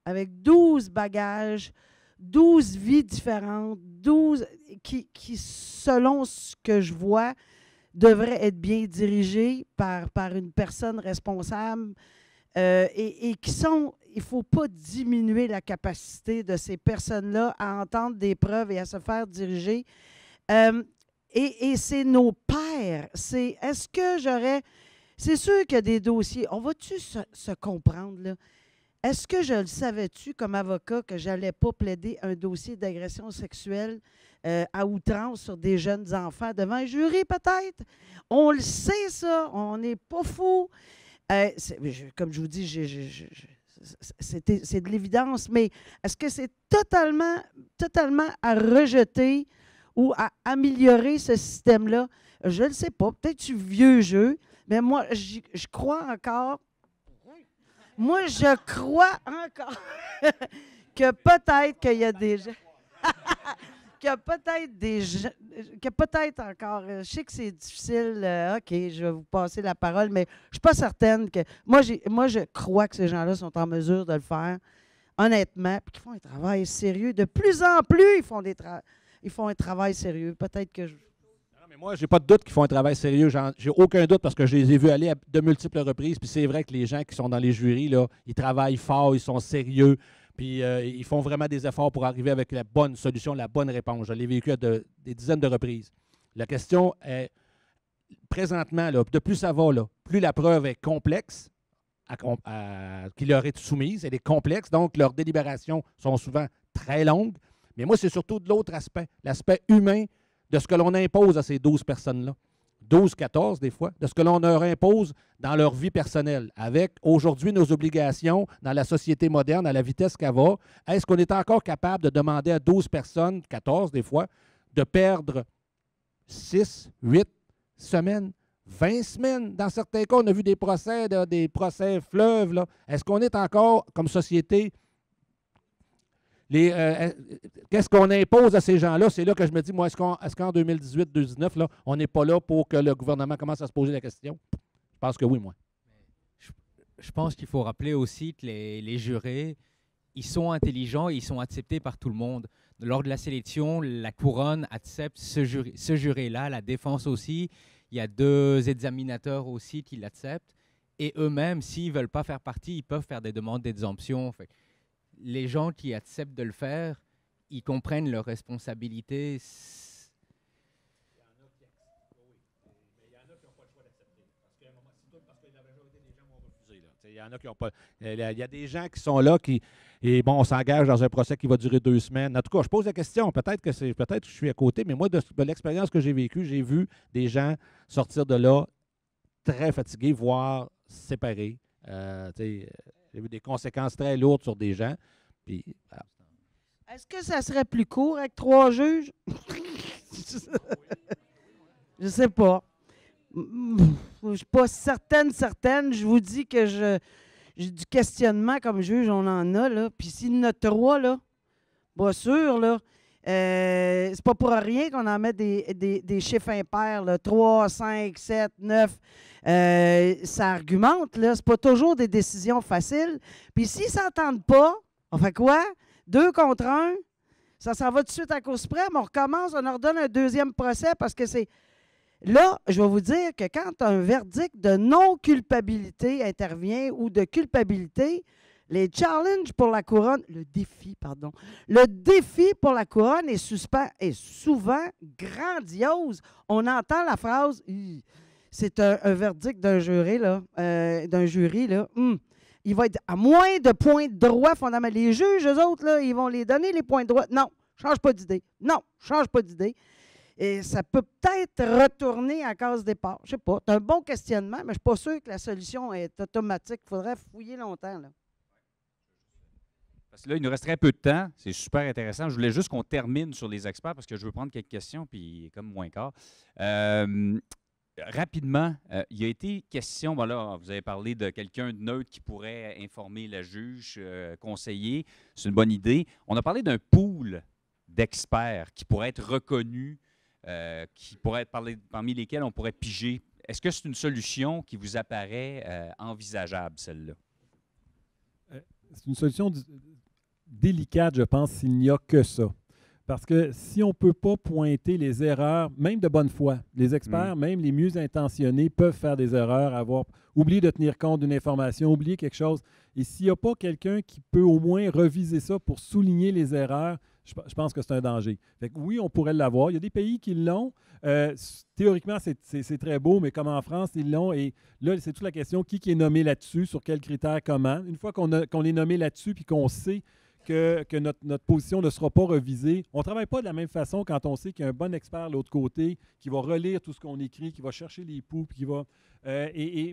Speaker 3: avec 12 bagages, 12 vies différentes, 12 qui, selon ce que je vois, devraient être bien dirigées par une personne responsable et qui sont, il ne faut pas diminuer la capacité de ces personnes-là à entendre des preuves et à se faire diriger. Et c'est nos pairs. Est-ce que j'aurais... C'est sûr qu'il y a des dossiers. On va-tu se comprendre, là? Est-ce que je le savais-tu comme avocat que je n'allais pas plaider un dossier d'agression sexuelle à outrance sur des jeunes enfants devant un jury, peut-être? On le sait, ça. On n'est pas fous. Comme je vous dis, c'est de l'évidence, mais est-ce que c'est totalement à rejeter ou à améliorer ce système-là? Je ne le sais pas. Peut-être que je suis vieux jeu, mais moi, je crois encore... Moi, je crois encore que peut-être qu'il y a des gens... que peut-être encore... Je sais que c'est difficile. OK, je vais vous passer la parole, mais je ne suis pas certaine que... Moi, je crois que ces gens-là sont en mesure de le faire, honnêtement, puis qu'ils font un travail sérieux. De plus en plus, ils font un travail sérieux. Peut-être que...
Speaker 7: Moi, j'ai pas de doute qu'ils font un travail sérieux. J'ai aucun doute parce que je les ai vus aller à de multiples reprises. Puis c'est vrai que les gens qui sont dans les jurys, là, ils travaillent fort, ils sont sérieux. Puis ils font vraiment des efforts pour arriver avec la bonne solution, la bonne réponse. Je l'ai vécu à des dizaines de reprises. La question est, présentement, là, de plus ça va, là, plus la preuve est complexe qui leur est soumise. Elle est complexe, donc leurs délibérations sont souvent très longues. Mais moi, c'est surtout de l'autre aspect, l'aspect humain de ce que l'on impose à ces 12 personnes-là, 12, 14 des fois, de ce que l'on leur impose dans leur vie personnelle, avec aujourd'hui nos obligations dans la société moderne, à la vitesse qu'elle va. Est-ce qu'on est encore capable de demander à 12 personnes, 14 des fois, de perdre 6, 8 semaines, 20 semaines? Dans certains cas, on a vu des procès fleuves. Là. Est-ce qu'on est encore, comme société... Qu'est-ce qu'on impose à ces gens-là? C'est là que je me dis, moi, est-ce qu'en 2018-2019, là, on n'est pas là pour que le gouvernement commence à se poser la question? Je pense que oui, moi.
Speaker 4: Je pense qu'il faut rappeler aussi que les jurés, ils sont intelligents et ils sont acceptés par tout le monde. Lors de la sélection, la couronne accepte ce juré-là, la défense aussi. Il y a 2 examinateurs aussi qui l'acceptent. Et eux-mêmes, s'ils ne veulent pas faire partie, ils peuvent faire des demandes d'exemption. Les gens qui acceptent de le faire, ils comprennent leurs responsabilités.
Speaker 7: Il y en a qui n'ont pas le choix d'accepter. Parce que les gens vont refuser. Il y en a qui n'ont pas. Il y a des gens qui sont là on s'engage dans un procès qui va durer 2 semaines. En tout cas, je pose la question. Peut-être que je suis à côté, mais moi, de l'expérience que j'ai vécue, j'ai vu des gens sortir de là très fatigués, voire séparés. J'ai vu des conséquences très lourdes sur des gens. Puis, voilà.
Speaker 3: Est-ce que ça serait plus court avec 3 juges? Je sais pas. Je ne suis pas certaine. Je vous dis que j'ai du questionnement comme juge, on en a, là. Puis s'il y en a 3, là, pas sûr, là. C'est pas pour rien qu'on en met des chiffres impairs, là, 3, 5, 7, 9. Ça argumente, là. C'est pas toujours des décisions faciles. Puis s'ils ne s'entendent pas, on fait quoi? 2 contre 1, Ça s'en va tout de suite à Cour suprême, on recommence, on ordonne un deuxième procès parce que c'est... Là, je vais vous dire que quand un verdict de non-culpabilité intervient ou de culpabilité, les challenges pour la couronne, le défi pour la couronne est souvent grandiose. On entend la phrase, c'est un verdict d'un jury, là, il va être à moins de points de droit fondamentaux. Les juges, eux autres, là, ils vont les donner les points de droit. Non, change pas d'idée. Non, change pas d'idée. Et ça peut peut-être retourner à case départ. Je ne sais pas. C'est un bon questionnement, mais je ne suis pas sûr que la solution est automatique. Il faudrait fouiller longtemps, là.
Speaker 1: Parce que là, il nous reste très peu de temps. C'est super intéressant. Je voulais juste qu'on termine sur les experts parce que je veux prendre quelques questions, puis il est comme moins quart. Rapidement, il y a été question, voilà, vous avez parlé de quelqu'un de neutre qui pourrait informer le juge, conseiller. C'est une bonne idée. On a parlé d'un pool d'experts qui pourrait être reconnu, qui pourrait être parmi lesquels on pourrait piger. Est-ce que c'est une solution qui vous apparaît envisageable, celle-là?
Speaker 2: C'est une solution délicate, je pense, s'il n'y a que ça. Parce que si on ne peut pas pointer les erreurs, même de bonne foi, les experts, même les mieux intentionnés, peuvent faire des erreurs, avoir oublié de tenir compte d'une information, oublier quelque chose. Et s'il n'y a pas quelqu'un qui peut au moins reviser ça pour souligner les erreurs, je pense que c'est un danger. Fait que oui, on pourrait l'avoir. Il y a des pays qui l'ont. Théoriquement, c'est très beau, mais comme en France, ils l'ont. Et là, c'est toute la question, qui est nommé là-dessus, sur quels critères, comment. Une fois qu'on est nommé là-dessus puis qu'on sait que notre position ne sera pas revisée. On ne travaille pas de la même façon quand on sait qu'il y a un bon expert de l'autre côté qui va relire tout ce qu'on écrit, qui va chercher les poux, puis qui va...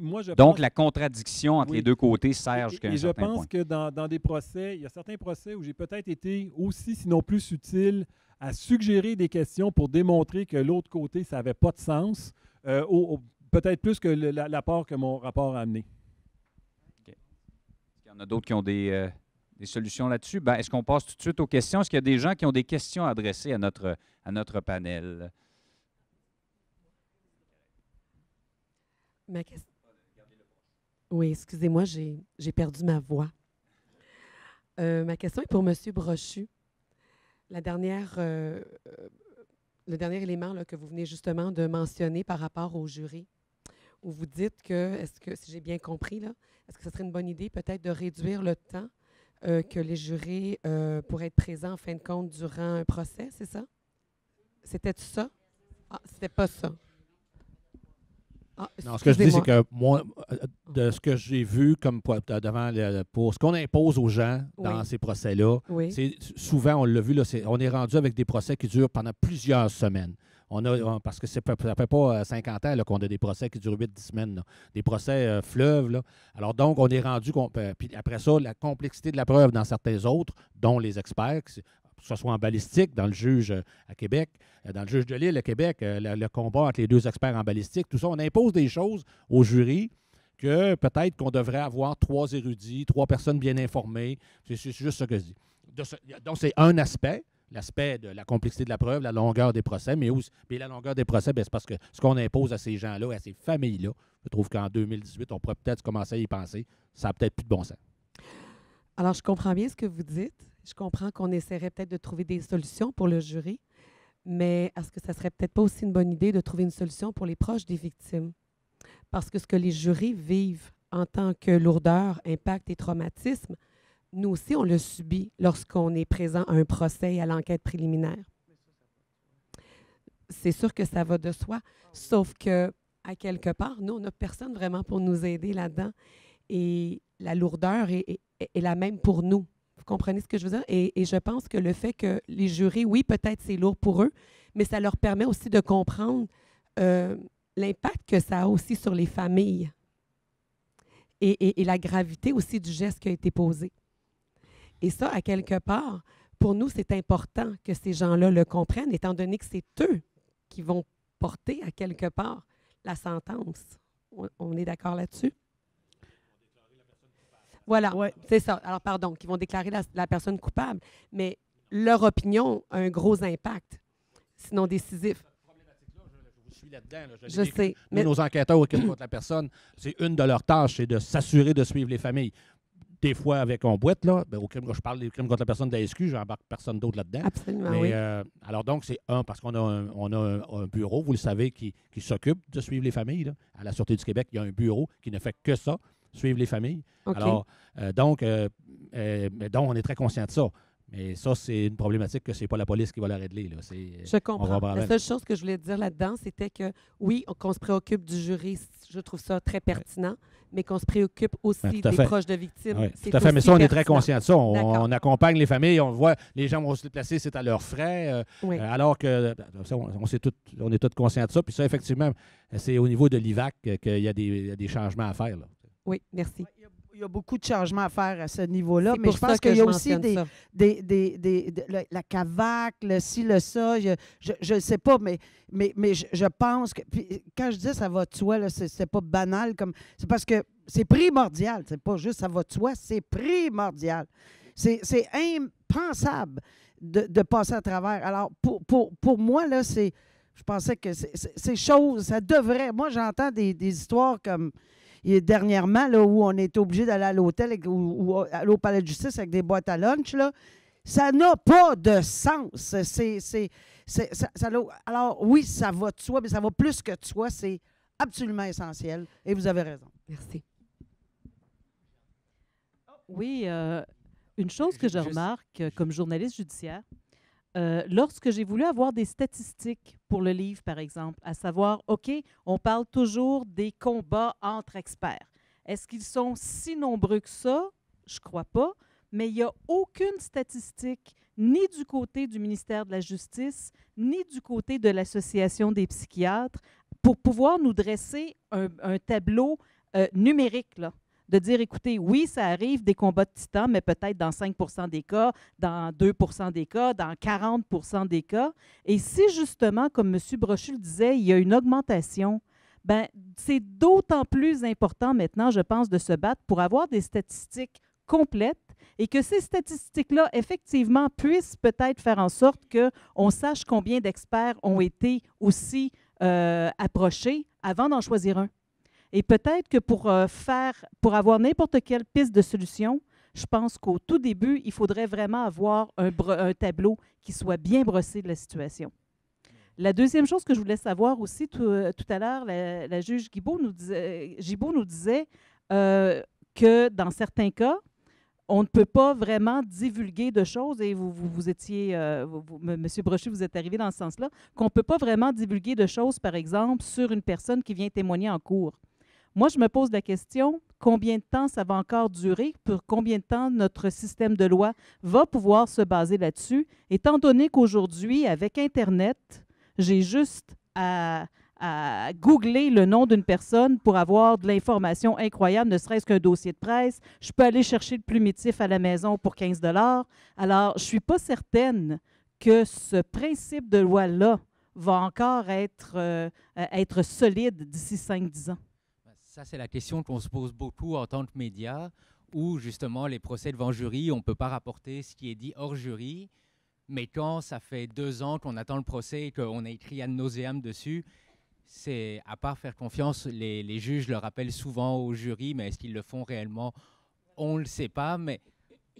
Speaker 2: moi, je
Speaker 1: Donc,
Speaker 2: pense,
Speaker 1: la contradiction entre les deux côtés sert jusqu'à un certain point.
Speaker 2: Et je pense que dans des procès, il y a certains procès où j'ai peut-être été aussi, sinon plus utile, à suggérer des questions pour démontrer que l'autre côté, ça n'avait pas de sens, peut-être plus que l'apport que mon rapport a amené.
Speaker 1: OK. Est-ce qu'il y en a d'autres qui ont des solutions là-dessus? Ben, est-ce qu'on passe tout de suite aux questions? Est-ce qu'il y a des gens qui ont des questions à adresser à notre panel?
Speaker 8: Ma question. Oui, excusez-moi, j'ai perdu ma voix. Ma question est pour M. Brochu. Le dernier élément là, que vous venez justement de mentionner par rapport au jury, où vous dites que, si j'ai bien compris, là, est-ce que ce serait une bonne idée peut-être de réduire le temps que les jurés pourraient être présents en fin de compte durant un procès, c'est ça? C'était ça? Ah, c'était pas ça.
Speaker 7: Non, ce que je dis, c'est que moi, de ce que j'ai vu comme pour ce qu'on impose aux gens dans ces procès-là, c'est souvent, on l'a vu, là, on est rendu avec des procès qui durent pendant plusieurs semaines. Parce que ça ne fait pas 50 ans qu'on a des procès qui durent 8-10 semaines. Là. Des procès fleuves. Là. Alors donc, on est rendu... Puis après ça, la complexité de la preuve dans certains autres, dont les experts, que ce soit en balistique, dans le juge à Québec, dans le juge de Lille à Québec, le combat entre les deux experts en balistique, tout ça, on impose des choses au jury que peut-être qu'on devrait avoir 3 érudits, 3 personnes bien informées. C'est juste ce que je dis. Donc, c'est un aspect. L'aspect de la complexité de la preuve, la longueur des procès, mais la longueur des procès, c'est parce que ce qu'on impose à ces gens-là, à ces familles-là, je trouve qu'en 2018, on pourrait peut-être commencer à y penser. Ça n'a peut-être plus de bon sens.
Speaker 8: Alors, je comprends bien ce que vous dites. Je comprends qu'on essaierait peut-être de trouver des solutions pour le jury, mais est-ce que ça serait peut-être pas aussi une bonne idée de trouver une solution pour les proches des victimes? Parce que ce que les jurys vivent en tant que lourdeur, impact et traumatisme, nous aussi, on le subit lorsqu'on est présent à un procès et à l'enquête préliminaire. C'est sûr que ça va de soi, sauf que, à quelque part, nous, on n'a personne vraiment pour nous aider là-dedans. Et la lourdeur est la même pour nous. Vous comprenez ce que je veux dire? Et je pense que le fait que les jurés, oui, peut-être c'est lourd pour eux, mais ça leur permet aussi de comprendre l'impact que ça a aussi sur les familles et la gravité aussi du geste qui a été posé. Et ça, à quelque part, pour nous, c'est important que ces gens-là le comprennent, étant donné que c'est eux qui vont porter, à quelque part, la sentence. On est d'accord là-dessus? Voilà, c'est ça. Alors, pardon, qui vont déclarer la personne coupable, mais leur opinion a un gros impact, sinon décisif.
Speaker 7: Je suis là-dedans. Là.
Speaker 8: Je sais.
Speaker 7: Nos enquêteurs auxquels vote la personne, c'est une de leurs tâches, c'est de s'assurer de suivre les familles. des fois avec on boîte, là, ben, au crime, je parle des crimes contre la personne de la SQ, j'embarque personne d'autre là-dedans.
Speaker 8: Absolument,
Speaker 7: Mais,
Speaker 8: oui.
Speaker 7: alors donc, c'est parce qu'on a un bureau, vous le savez, qui s'occupe de suivre les familles. Là. À la Sûreté du Québec, il y a un bureau qui ne fait que ça, suivre les familles.
Speaker 8: OK.
Speaker 7: Alors, donc, on est très conscient de ça. Mais ça, c'est une problématique que c'est pas la police qui va la régler. Là.
Speaker 8: Je comprends.
Speaker 7: va
Speaker 8: La seule chose que je voulais dire là-dedans, c'était que, oui, qu'on se préoccupe du jury, je trouve ça très pertinent, mais qu'on se préoccupe aussi
Speaker 7: tout à
Speaker 8: des
Speaker 7: fait.
Speaker 8: proches de victimes.
Speaker 7: Oui,
Speaker 8: c'est
Speaker 7: tout à fait. Mais
Speaker 8: aussi
Speaker 7: ça, on est très
Speaker 8: pertinent.
Speaker 7: conscient de ça.
Speaker 8: D'accord.
Speaker 7: On accompagne les familles, on voit, les gens vont se déplacer, c'est à leurs frais,
Speaker 8: Oui.
Speaker 7: alors que ça, on est tous conscients de ça. Puis ça, effectivement, c'est au niveau de l'IVAC qu'il y a des changements à faire. Là.
Speaker 8: Oui, merci.
Speaker 3: Il y a beaucoup de changements à faire à ce niveau-là,
Speaker 8: C'est
Speaker 3: mais
Speaker 8: pour
Speaker 3: je
Speaker 8: ça
Speaker 3: pense
Speaker 8: que
Speaker 3: qu'il y a
Speaker 8: je
Speaker 3: aussi
Speaker 8: mentionne ça.
Speaker 3: la CAVAC, le ci, le ça. Je ne sais pas, mais je pense que. Puis, quand je dis ça va de soi, là, c'est pas banal. C'est parce que c'est primordial. C'est pas juste ça va de soi, c'est primordial. C'est impensable de passer à travers. Alors, pour moi, là, je pensais que ces choses, ça devrait. Moi, j'entends des histoires comme. Et dernièrement, là, où on est obligé d'aller à l'hôtel ou aller au palais de justice avec des boîtes à lunch, là, ça n'a pas de sens. Alors, oui, ça va de soi, mais ça va plus que de soi. C'est absolument essentiel. Et vous avez raison.
Speaker 8: Merci.
Speaker 9: Oui, une chose que je remarque comme journaliste judiciaire, lorsque j'ai voulu avoir des statistiques pour le livre, par exemple, à savoir, OK, on parle toujours des combats entre experts. Est-ce qu'ils sont si nombreux que ça? Je ne crois pas, mais il n'y a aucune statistique, ni du côté du ministère de la Justice, ni du côté de l'Association des psychiatres, pour pouvoir nous dresser un tableau numérique, là. De dire, écoutez, oui, ça arrive des combats de titans, mais peut-être dans 5 des cas, dans 2 des cas, dans 40 des cas. Et si justement, comme M. Brochu le disait, il y a une augmentation, ben, c'est d'autant plus important maintenant, je pense, de se battre pour avoir des statistiques complètes et que ces statistiques-là, effectivement, puissent peut-être faire en sorte qu'on sache combien d'experts ont été aussi approchés avant d'en choisir un. Et peut-être que pour avoir n'importe quelle piste de solution, je pense qu'au tout début, il faudrait vraiment avoir un tableau qui soit bien brossé de la situation. La deuxième chose que je voulais savoir aussi, tout à l'heure, la juge Gibault nous disait que dans certains cas, on ne peut pas vraiment divulguer de choses, et vous étiez, M. Brochu, vous êtes arrivé dans ce sens-là, qu'on ne peut pas vraiment divulguer de choses, par exemple, sur une personne qui vient témoigner en cours. Moi, je me pose la question, combien de temps ça va encore durer, pour combien de temps notre système de loi va pouvoir se baser là-dessus, étant donné qu'aujourd'hui, avec Internet, j'ai juste à googler le nom d'une personne pour avoir de l'information incroyable, ne serait-ce qu'un dossier de presse. Je peux aller chercher le plumitif à la maison pour 15 $. Alors, je ne suis pas certaine que ce principe de loi-là va encore être solide d'ici 5-10 ans.
Speaker 4: Ça, c'est la question qu'on se pose beaucoup en tant que médias, où justement les procès devant jury, on ne peut pas rapporter ce qui est dit hors jury, mais quand ça fait 2 ans qu'on attend le procès et qu'on a écrit ad nauseam dessus, c'est, à part faire confiance, les juges le rappellent souvent au jury, mais est-ce qu'ils le font réellement? On ne le sait pas, mais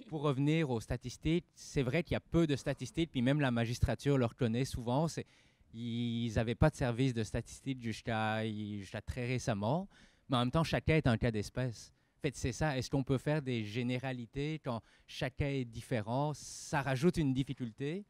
Speaker 4: pour revenir aux statistiques, c'est vrai qu'il y a peu de statistiques, puis même la magistrature le reconnaît souvent, ils n'avaient pas de service de statistiques jusqu'à très récemment. Mais en même temps, chaque cas est un cas d'espèce. En fait, c'est ça. Est-ce qu'on peut faire des généralités quand chaque cas est différent? Ça rajoute une difficulté.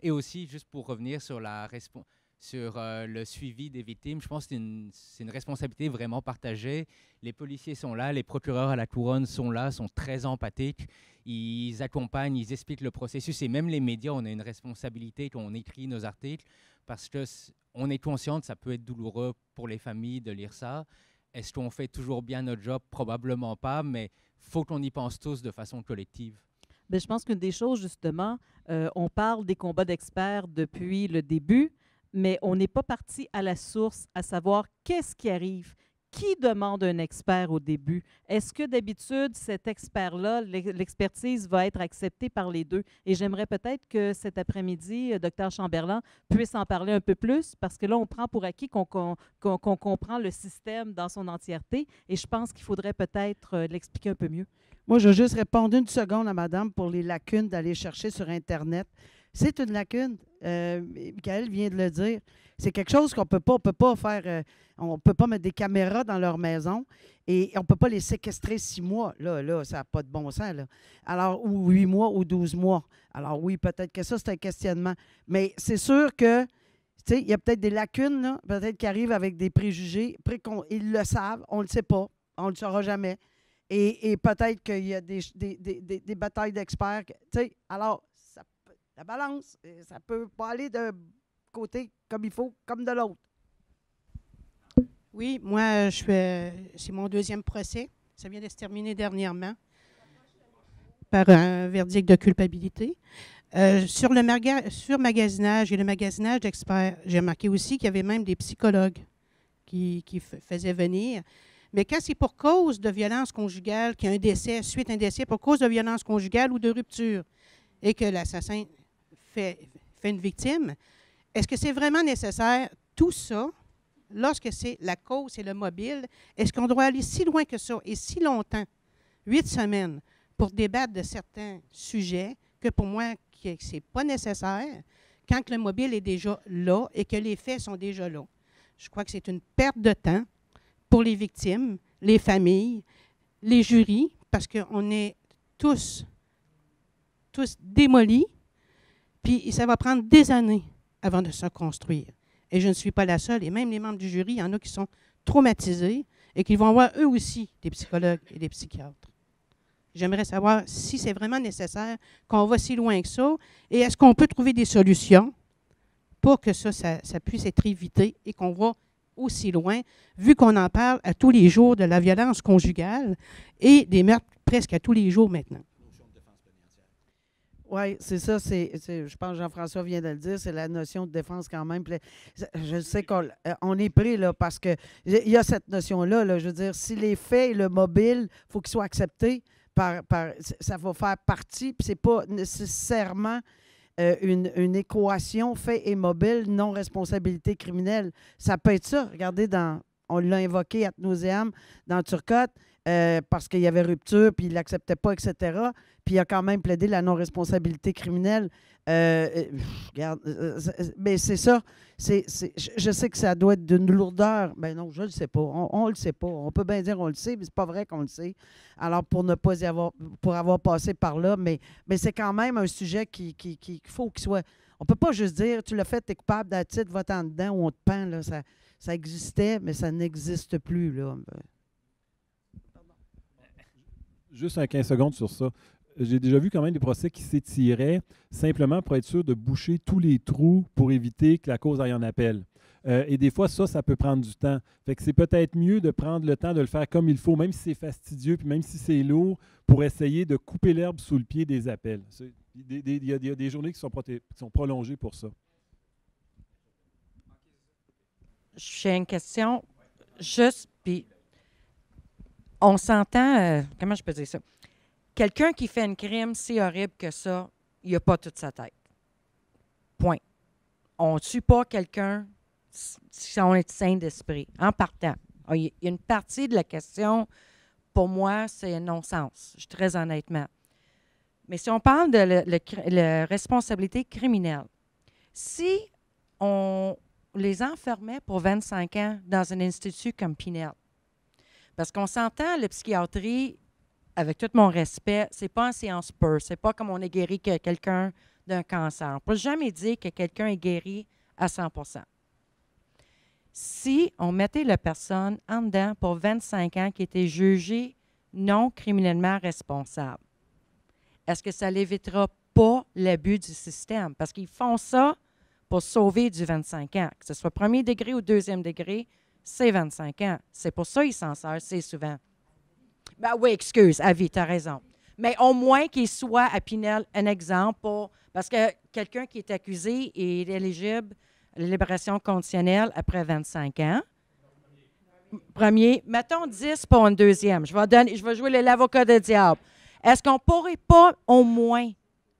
Speaker 4: Et aussi, juste pour revenir sur le suivi des victimes, je pense que c'est une responsabilité vraiment partagée. Les policiers sont là, les procureurs à la couronne sont là, sont très empathiques. Ils accompagnent, ils expliquent le processus. Et même les médias, on a une responsabilité quand on écrit nos articles parce qu'on est conscient que ça peut être douloureux pour les familles de lire ça. Est-ce qu'on fait toujours bien notre job? Probablement pas, mais il faut qu'on y pense tous de façon collective.
Speaker 9: Bien, je pense qu'une des choses, justement, on parle des combats d'experts depuis le début, mais on n'est pas parti à la source, à savoir qu'est-ce qui arrive. Qui demande un expert au début? Est-ce que d'habitude, cet expert-là, l'expertise va être acceptée par les deux? Et j'aimerais peut-être que cet après-midi, Dr Chamberlain puisse en parler un peu plus, parce que là, on prend pour acquis qu'on comprend le système dans son entièreté, et je pense qu'il faudrait peut-être l'expliquer un peu mieux.
Speaker 3: Moi, je vais juste répondre une seconde à madame pour les lacunes d'aller chercher sur Internet. C'est une lacune. Michael vient de le dire. C'est quelque chose qu'on on peut pas faire. On peut pas mettre des caméras dans leur maison et on ne peut pas les séquestrer 6 mois. Là, ça n'a pas de bon sens. Là. Alors, ou 8 mois ou 12 mois. Alors oui, peut-être que ça, c'est un questionnement. Mais c'est sûr que, tu sais, il y a peut-être des lacunes, là, peut-être qui arrivent avec des préjugés. Ils le savent, on ne le sait pas, on ne le saura jamais. Et peut-être qu'il y a des batailles d'experts. Tu sais, alors, la balance, ça peut pas aller d'un côté comme il faut, comme de l'autre.
Speaker 10: Oui, moi, c'est mon 2e procès. Ça vient de se terminer dernièrement par un verdict de culpabilité. Sur magasinage et le magasinage d'experts, j'ai remarqué aussi qu'il y avait même des psychologues qui faisaient venir. Mais quand c'est pour cause de violence conjugale, qu'il y a un décès, suite à un décès pour cause de violence conjugale ou de rupture, et que l'assassin fait une victime, est-ce que c'est vraiment nécessaire, tout ça, lorsque c'est la cause, c'est le mobile, est-ce qu'on doit aller si loin que ça et si longtemps, 8 semaines, pour débattre de certains sujets, que pour moi, ce n'est pas nécessaire, quand le mobile est déjà là et que les faits sont déjà là. Je crois que c'est une perte de temps pour les victimes, les familles, les jurys, parce qu'on est tous démolis, puis ça va prendre des années avant de se construire. Et je ne suis pas la seule, et même les membres du jury, il y en a qui sont traumatisés et qui vont avoir eux aussi des psychologues et des psychiatres. J'aimerais savoir si c'est vraiment nécessaire, qu'on va si loin que ça, et est-ce qu'on peut trouver des solutions pour que ça puisse être évité et qu'on va aussi loin, vu qu'on en parle à tous les jours de la violence conjugale et des meurtres presque à tous les jours maintenant.
Speaker 3: Oui, c'est ça. Je pense que Jean-François vient de le dire, c'est la notion de défense quand même. Je sais qu'on est pris là, parce qu'il y a cette notion-là. Là, je veux dire, si les faits et le mobile, il faut qu'ils soient acceptés, ça va faire partie, puis ce n'est pas nécessairement une équation fait et mobile, non-responsabilité criminelle. Ça peut être ça. Regardez, on l'a invoqué ad nauseam dans Turcotte parce qu'il y avait rupture, puis il ne l'acceptait pas, etc. Puis il a quand même plaidé la non-responsabilité criminelle. Regarde, mais c'est ça. Je sais que ça doit être d'une lourdeur. Ben non, je ne le sais pas. On ne le sait pas. On peut bien dire on le sait, mais c'est pas vrai qu'on le sait. Alors, pour avoir passé par là, mais c'est quand même un sujet qu'il faut qu'il soit. On ne peut pas juste dire tu l'as fait, tu es coupable, d'attitude, va-t'en dedans ou on te pend. Là. Ça existait, mais ça n'existe plus. Là.
Speaker 2: Juste un 15 secondes sur ça. J'ai déjà vu quand même des procès qui s'étiraient simplement pour être sûr de boucher tous les trous pour éviter que la cause aille en appel. Et des fois, ça peut prendre du temps. Fait que c'est peut-être mieux de prendre le temps de le faire comme il faut, même si c'est fastidieux, puis même si c'est lourd, pour essayer de couper l'herbe sous le pied des appels. Il y a des journées qui sont prolongées pour ça.
Speaker 11: J'ai une question. Juste, puis on s'entend, comment je peux dire ça? Quelqu'un qui fait un crime si horrible que ça, il n'a pas toute sa tête. Point. On ne tue pas quelqu'un si on est sain d'esprit, en partant. Il y a une partie de la question, pour moi, c'est un non-sens, je suis très honnêtement. Mais si on parle de la responsabilité criminelle, si on les enfermait pour 25 ans dans un institut comme Pinel, parce qu'on s'entend, la psychiatrie, avec tout mon respect, c'est pas en séance pure. C'est pas comme on est guéri que quelqu'un d'un cancer. On ne peut jamais dire que quelqu'un est guéri à 100%. Si on mettait la personne en dedans pour 25 ans qui était jugée non criminellement responsable, est-ce que ça n'évitera pas l'abus du système? Parce qu'ils font ça pour sauver du 25 ans. Que ce soit premier degré ou deuxième degré, c'est 25 ans. C'est pour ça qu'ils s'en servent, c'est souvent. Ben oui, excuse, Avi, tu as raison. Mais au moins qu'il soit à Pinel un exemple parce que quelqu'un qui est accusé est éligible à la libération conditionnelle après 25 ans. Premier, mettons 10 pour un deuxième. Je vais jouer l'avocat de diable. Est-ce qu'on ne pourrait pas au moins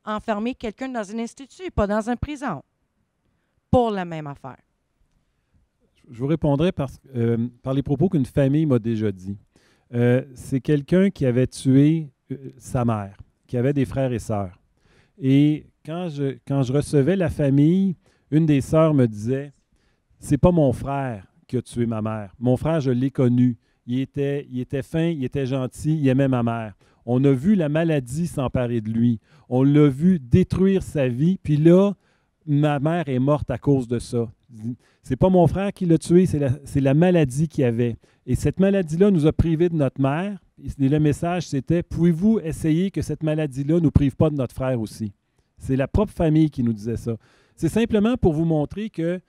Speaker 11: enfermer quelqu'un dans un institut, pas dans une prison, pour la même affaire?
Speaker 2: Je vous répondrai par les propos qu'une famille m'a déjà dit. C'est quelqu'un qui avait tué sa mère, qui avait des frères et sœurs. Et quand je recevais la famille, une des sœurs me disait, « C'est pas mon frère qui a tué ma mère. Mon frère, je l'ai connu. Il était fin, il était gentil, il aimait ma mère. On a vu la maladie s'emparer de lui. On l'a vu détruire sa vie. Puis là, ma mère est morte à cause de ça. C'est pas mon frère qui l'a tué, c'est la maladie qu'il avait. Et cette maladie-là nous a privés de notre mère. Et le message, c'était, pouvez-vous essayer que cette maladie-là ne nous prive pas de notre frère aussi? C'est la propre famille qui nous disait ça. C'est simplement pour vous montrer que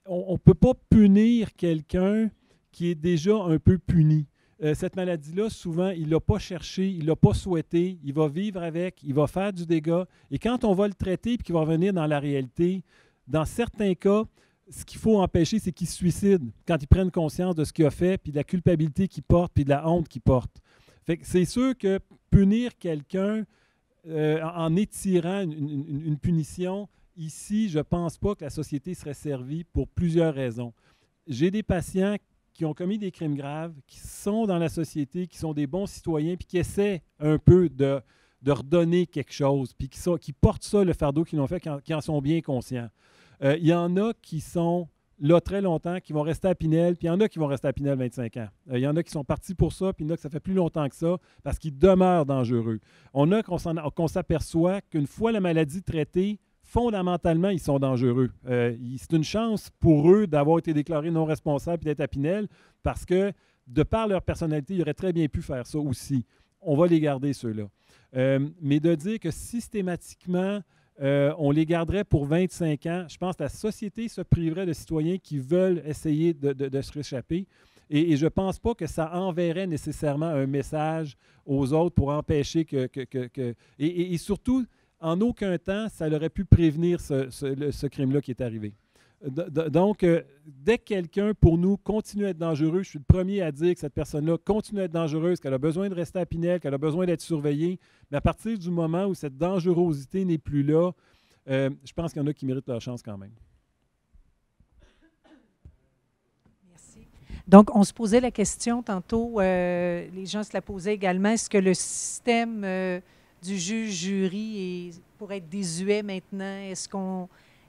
Speaker 2: on ne peut pas punir quelqu'un qui est déjà un peu puni. Cette maladie-là, souvent, il ne l'a pas cherché, il ne l'a pas souhaité, il va vivre avec, il va faire du dégât. Et quand on va le traiter et qu'il va revenir dans la réalité, dans certains cas, ce qu'il faut empêcher, c'est qu'il se suicide quand il prenne conscience de ce qu'il a fait, puis de la culpabilité qu'il porte, puis de la honte qu'il porte. Fait que c'est sûr que punir quelqu'un en étirant une punition, ici, je ne pense pas que la société serait servie pour plusieurs raisons. J'ai des patients qui ont commis des crimes graves, qui sont dans la société, qui sont des bons citoyens, puis qui essaient un peu de redonner quelque chose, puis qui portent ça, le fardeau qu'ils ont fait, qui en sont bien conscients. Il y en a qui sont là très longtemps, qui vont rester à Pinel, puis il y en a qui vont rester à Pinel 25 ans. Il y en a qui sont partis pour ça, puis il y en a que ça fait plus longtemps que ça, parce qu'ils demeurent dangereux. On a qu'on s'aperçoit qu'une fois la maladie traitée, fondamentalement, ils sont dangereux. C'est une chance pour eux d'avoir été déclarés non responsables et d'être à Pinel, parce que, de par leur personnalité, ils auraient très bien pu faire ça aussi. On va les garder, ceux-là. Mais de dire que systématiquement, on les garderait pour 25 ans, je pense que la société se priverait de citoyens qui veulent essayer de se réchapper. Et je ne pense pas que ça enverrait nécessairement un message aux autres pour empêcher et surtout, en aucun temps, ça aurait pu prévenir ce crime-là qui est arrivé. Donc, dès que quelqu'un, pour nous, continue à être dangereux, je suis le premier à dire que cette personne-là continue à être dangereuse, qu'elle a besoin de rester à Pinel, qu'elle a besoin d'être surveillée. Mais à partir du moment où cette dangerosité n'est plus là, je pense qu'il y en a qui méritent leur chance quand même.
Speaker 6: Merci. Donc, on se posait la question tantôt, les gens se la posaient également, est-ce que le système du juge-jury pourrait être désuet maintenant?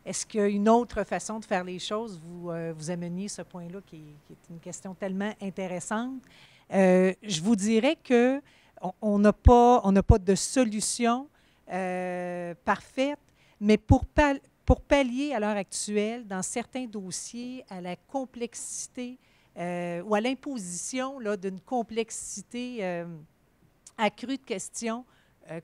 Speaker 6: Est-ce qu'il y a une autre façon de faire les choses? Vous ameniez ce point-là qui est une question tellement intéressante. Je vous dirais qu'on n'a pas de solution parfaite, mais pour pallier à l'heure actuelle, dans certains dossiers, à la complexité ou à l'imposition d'une complexité accrue de questions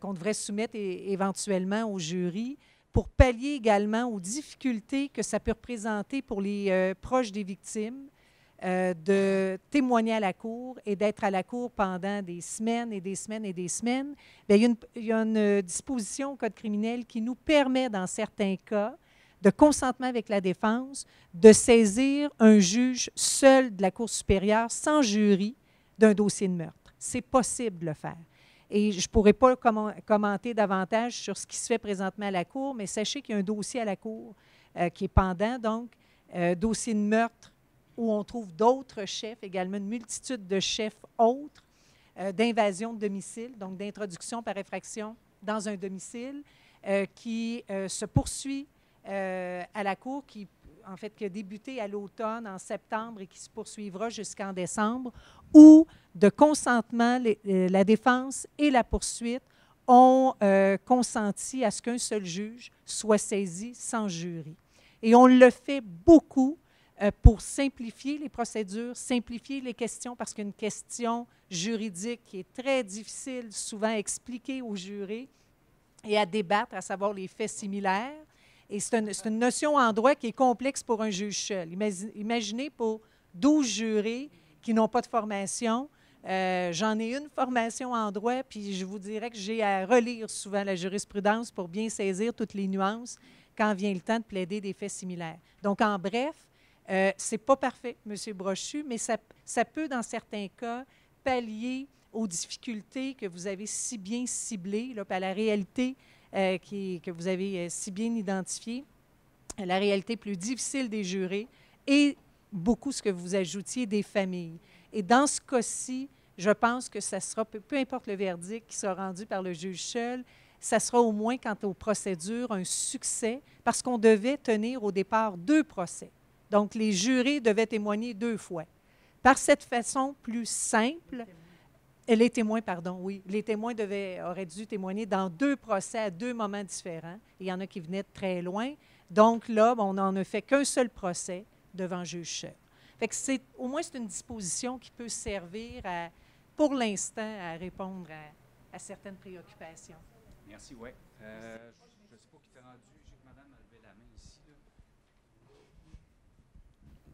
Speaker 6: qu'on devrait soumettre éventuellement au jury, pour pallier également aux difficultés que ça peut représenter pour les proches des victimes de témoigner à la cour et d'être à la cour pendant des semaines et des semaines et des semaines. Bien, il y a une disposition au Code criminel qui nous permet, dans certains cas, de consentement avec la défense, de saisir un juge seul de la Cour supérieure, sans jury, d'un dossier de meurtre. C'est possible de le faire. Et je ne pourrais pas commenter davantage sur ce qui se fait présentement à la Cour, mais sachez qu'il y a un dossier à la Cour qui est pendant, donc, dossier de meurtre, où on trouve d'autres chefs, également une multitude de chefs autres, d'invasion de domicile, donc d'introduction par effraction dans un domicile, qui se poursuit à la Cour, qui a débuté à l'automne, en septembre, et qui se poursuivra jusqu'en décembre, où de consentement, la défense et la poursuite ont consenti à ce qu'un seul juge soit saisi sans jury. Et on le fait beaucoup pour simplifier les procédures, simplifier les questions, parce qu'une question juridique qui est très difficile souvent à expliquer aux jurés et à débattre, à savoir les faits similaires. Et c'est une notion en droit qui est complexe pour un juge seul. Imaginez pour 12 jurés qui n'ont pas de formation. J'en ai une formation en droit, puis je vous dirais que j'ai à relire souvent la jurisprudence pour bien saisir toutes les nuances quand vient le temps de plaider des faits similaires. Donc, en bref, ce n'est pas parfait, M. Brochu, mais ça peut, dans certains cas, pallier aux difficultés que vous avez si bien ciblées, là, à la réalité que vous avez si bien identifiée, la réalité plus difficile des jurés et beaucoup ce que vous ajoutiez des familles. Et dans ce cas-ci, je pense que ça sera, peu importe le verdict qui sera rendu par le juge seul, ça sera au moins, quant aux procédures, un succès, parce qu'on devait tenir au départ 2 procès. Donc, les jurés devaient témoigner 2 fois. Par cette façon plus simple, les témoins, les témoins auraient dû témoigner dans 2 procès à 2 moments différents. Il y en a qui venaient de très loin. Donc là, on n'en a fait qu'un seul procès devant juge seul. Fait que au moins, c'est une disposition qui peut servir, pour l'instant, à répondre à certaines préoccupations.
Speaker 1: Merci, oui. Je ne sais pas qui t'a rendu. Je sais que madame a levé la main ici. Là.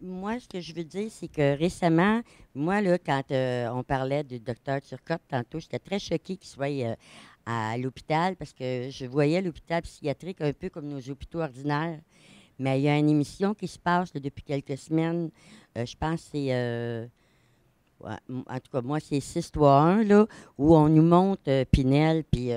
Speaker 12: Moi, ce que je veux dire, c'est que récemment, moi, là, quand on parlait du docteur Turcotte tantôt, j'étais très choquée qu'il soit à l'hôpital parce que je voyais l'hôpital psychiatrique un peu comme nos hôpitaux ordinaires. Mais il y a une émission qui se passe là, depuis quelques semaines. Je pense que c'est... en tout cas, moi, c'est 6-3-1, là, où on nous montre Pinel, puis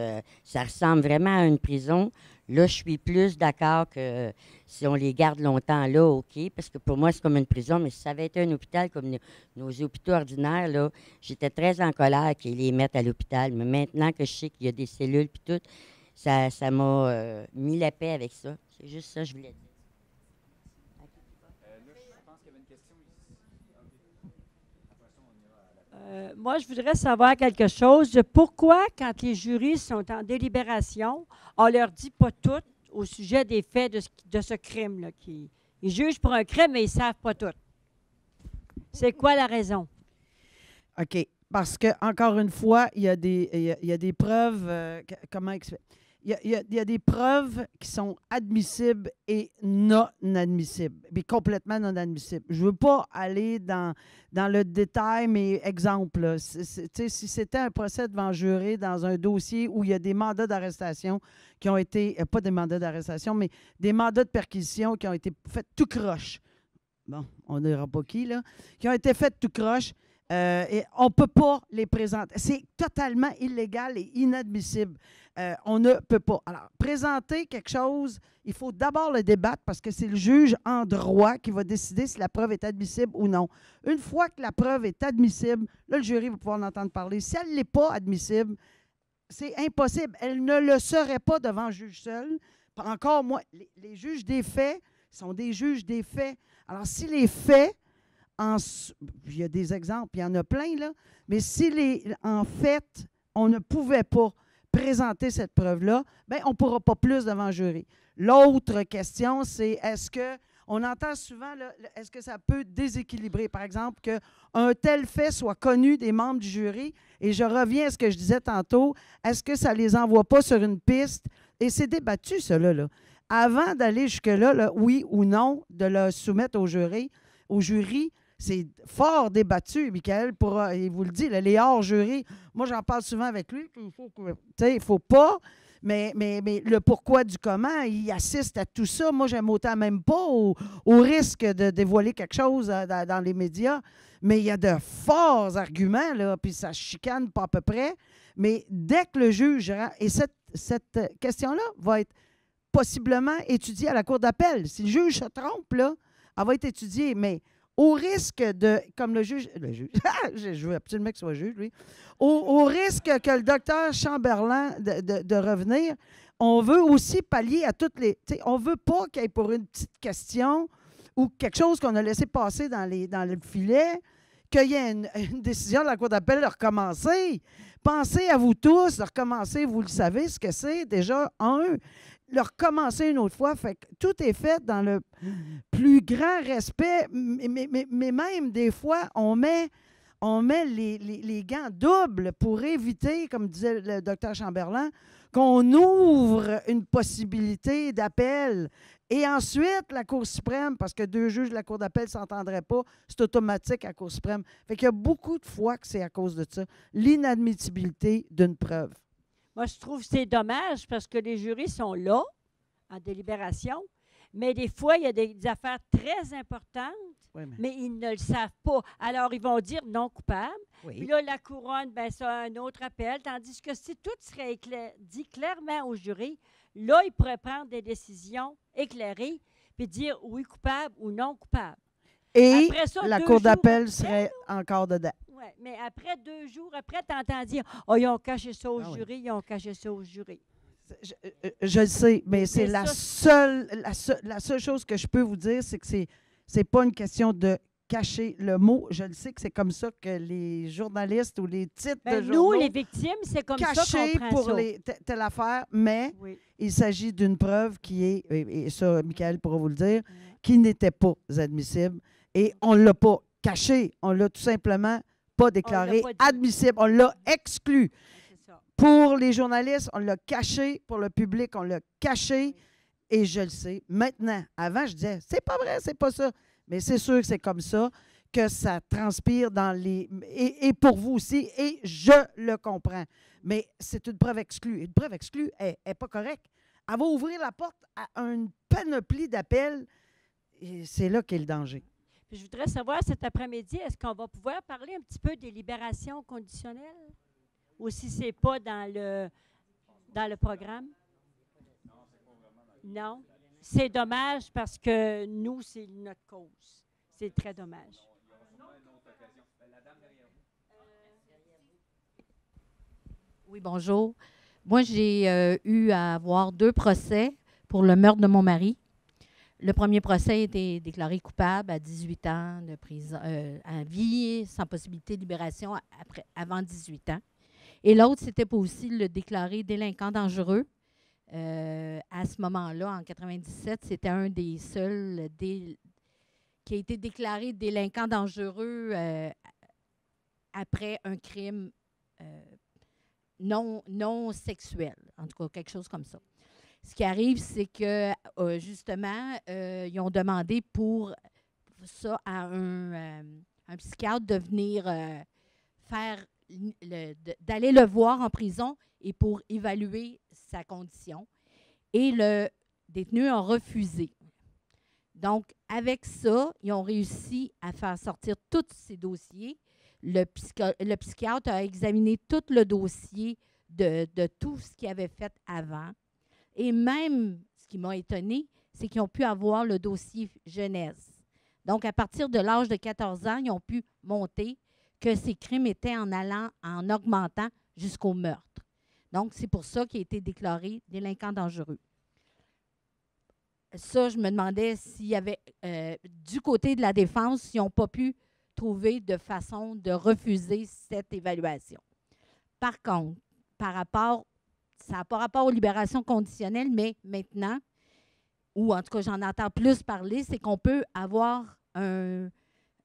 Speaker 12: ça ressemble vraiment à une prison. Là, je suis plus d'accord que si on les garde longtemps là, OK, parce que pour moi, c'est comme une prison, mais si ça avait été un hôpital comme nos hôpitaux ordinaires, là, j'étais très en colère qu'ils les mettent à l'hôpital. Mais maintenant que je sais qu'il y a des cellules puis tout, ça m'a mis la paix avec ça. C'est juste ça que je voulais dire.
Speaker 13: Moi, je voudrais savoir quelque chose. Pourquoi, quand les jurys sont en délibération, on leur dit pas tout au sujet des faits de ce crime-là? Ils jugent pour un crime, mais ils ne savent pas tout. C'est quoi la raison?
Speaker 3: OK. Parce que, encore une fois, il y a des preuves. Comment expliquer? Il y a des preuves qui sont admissibles et non admissibles, mais complètement non admissibles. Je ne veux pas aller dans le détail, mais exemple, si c'était un procès devant juré dans un dossier où il y a des mandats d'arrestation qui ont été, pas des mandats d'arrestation, mais des mandats de perquisition qui ont été faits tout croche. Bon, on ne dira pas qui, là. Qui ont été faits tout croche. Et on ne peut pas les présenter. C'est totalement illégal et inadmissible. On ne peut pas. Alors, présenter quelque chose, il faut d'abord le débattre parce que c'est le juge en droit qui va décider si la preuve est admissible ou non. Une fois que la preuve est admissible, là, le jury va pouvoir en entendre parler. Si elle n'est pas admissible, c'est impossible. Elle ne le serait pas devant le juge seul. Encore moins, les juges des faits sont des juges des faits. Alors, si les faits, il y a des exemples, il y en a plein, là, mais si en fait, on ne pouvait pas présenter cette preuve-là, bien, on ne pourra pas plus devant le jury. L'autre question, c'est on entend souvent, est-ce que ça peut déséquilibrer, par exemple, qu'un tel fait soit connu des membres du jury, et je reviens à ce que je disais tantôt, est-ce que ça ne les envoie pas sur une piste? Et c'est débattu, cela, là. Avant d'aller jusque-là, là, oui ou non, de le soumettre au jury, c'est fort débattu. Michael il vous le dit, là, les hors-jurés, moi, j'en parle souvent avec lui. Il ne faut pas, mais le pourquoi du comment, il assiste à tout ça. Moi, j'aime autant même pas au risque de dévoiler quelque chose dans les médias. Mais il y a de forts arguments, là, puis ça chicane pas à peu près. Mais dès que le juge... Et cette question-là va être possiblement étudiée à la cour d'appel. Si le juge se trompe, là, elle va être étudiée, mais... Au risque de, comme le juge, je veux absolument qu'il soit juge, lui, au risque que le docteur Chamberlain de revenir, on veut aussi pallier à toutes les... On ne veut pas qu'il y ait pour une petite question ou quelque chose qu'on a laissé passer dans le filet, qu'il y ait une décision de la Cour d'appel de recommencer. Pensez à vous tous de recommencer, vous le savez ce que c'est déjà, le recommencer une autre fois. Fait que tout est fait dans le plus grand respect, mais même des fois, on met les gants doubles pour éviter, comme disait le docteur Chamberlain, qu'on ouvre une possibilité d'appel. Et ensuite, la Cour suprême, parce que 2 juges de la Cour d'appel ne s'entendraient pas, c'est automatique à la Cour suprême. Fait qu'il y a beaucoup de fois que c'est à cause de ça, l'inadmissibilité d'une preuve.
Speaker 13: Moi, je trouve que c'est dommage parce que les jurys sont là, en délibération, mais des fois, il y a des affaires très importantes, mais ils ne le savent pas. Alors, ils vont dire non coupable. Oui. Puis là, la couronne, bien, ça a un autre appel. Tandis que si tout serait dit clairement au jury, là, ils pourraient prendre des décisions éclairées puis dire oui coupable ou non coupable.
Speaker 3: Et après ça, la Cour d'appel serait encore dedans.
Speaker 13: Oui. Oui, mais après 2 jours, après, tu entends dire « Oh, ils ont caché ça au
Speaker 3: Ah oui.
Speaker 13: jury, ils ont caché ça au jury. »
Speaker 3: Je le sais, mais c'est
Speaker 13: Mais
Speaker 3: la
Speaker 13: ça,
Speaker 3: seule chose que je peux vous dire, c'est que c'est pas une question de cacher le mot. Je le sais que c'est comme ça que les journalistes ou les titres
Speaker 13: Ben,
Speaker 3: de
Speaker 13: nous,
Speaker 3: journaux
Speaker 13: les victimes, c'est comme ça qu'on
Speaker 3: cachés
Speaker 13: prend
Speaker 3: pour
Speaker 13: ça.
Speaker 3: telle affaire, mais
Speaker 13: Oui.
Speaker 3: il s'agit d'une preuve qui est, et ça, Michael pourra vous le dire, qui n'était pas admissible. Et on ne l'a pas caché, on l'a tout simplement pas déclaré
Speaker 13: pas dit.
Speaker 3: admissible, on l'a exclu.
Speaker 13: C'est ça.
Speaker 3: Pour les journalistes, on l'a caché. Pour le public, on l'a caché. Et je le sais. Maintenant, avant, je disais, c'est pas vrai, c'est pas ça. Mais c'est sûr que c'est comme ça, que ça transpire dans les... Et pour vous aussi, et je le comprends. Mais c'est une preuve exclue. Une preuve exclue n'est pas correcte. Elle va ouvrir la porte à une panoplie d'appels. Et c'est là qu'est le danger.
Speaker 13: Puis je voudrais savoir cet après-midi, est-ce qu'on va pouvoir parler un petit peu des libérations conditionnelles? Ou si ce n'est pas dans le programme? Non. C'est dommage parce que nous, c'est notre cause. C'est très dommage.
Speaker 14: Oui, bonjour. Moi, j'ai eu à avoir 2 procès pour le meurtre de mon mari. Le premier procès a été déclaré coupable à 18 ans de prison à vie, sans possibilité de libération avant 18 ans. Et l'autre, c'était pour aussi le déclarer délinquant dangereux. À ce moment-là, en 1997, c'était un des seuls qui a été déclaré délinquant dangereux après un crime non sexuel, en tout cas quelque chose comme ça. Ce qui arrive, c'est que, justement, ils ont demandé pour ça à un psychiatre de venir d'aller le voir en prison et pour évaluer sa condition. Et le détenu a refusé. Donc, avec ça, ils ont réussi à faire sortir tous ces dossiers. Le psychiatre a examiné tout le dossier de tout ce qu'il avait fait avant. Et même, ce qui m'a étonné, c'est qu'ils ont pu avoir le dossier jeunesse. Donc, à partir de l'âge de 14 ans, ils ont pu monter que ces crimes étaient en augmentant jusqu'au meurtre. Donc, c'est pour ça qu'il a été déclaré délinquant dangereux. Ça, je me demandais s'il y avait, du côté de la défense, s'ils n'ont pas pu trouver de façon de refuser cette évaluation. Par contre, ça n'a pas rapport aux libérations conditionnelles, mais maintenant, ou en tout cas j'en entends plus parler, c'est qu'on peut avoir une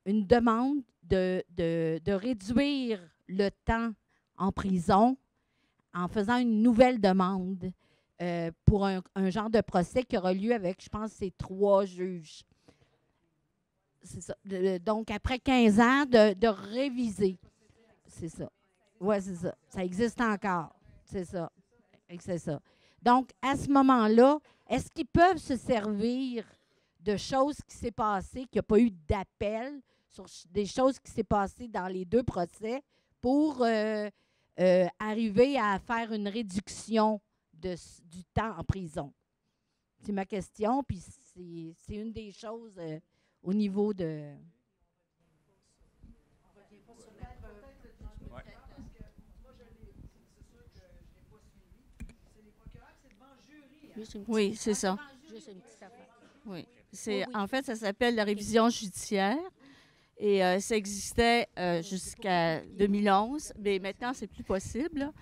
Speaker 14: demande de réduire le temps en prison en faisant une nouvelle demande pour un genre de procès qui aura lieu avec, je pense, ces 3 juges. C'est ça. Donc, après 15 ans, de réviser. C'est ça. Oui, c'est ça. Ça existe encore. C'est ça. C'est ça. Donc, à ce moment-là, est-ce qu'ils peuvent se servir de choses qui s'est passées, qu'il n'y a pas eu d'appel sur des choses qui s'est passées dans les 2 procès pour arriver à faire une réduction du temps en prison? C'est ma question, puis c'est une des choses au niveau de...
Speaker 15: Oui, c'est ça. Oui. En fait, ça s'appelle la révision judiciaire. Et ça existait jusqu'à 2011, mais maintenant, c'est plus possible, là.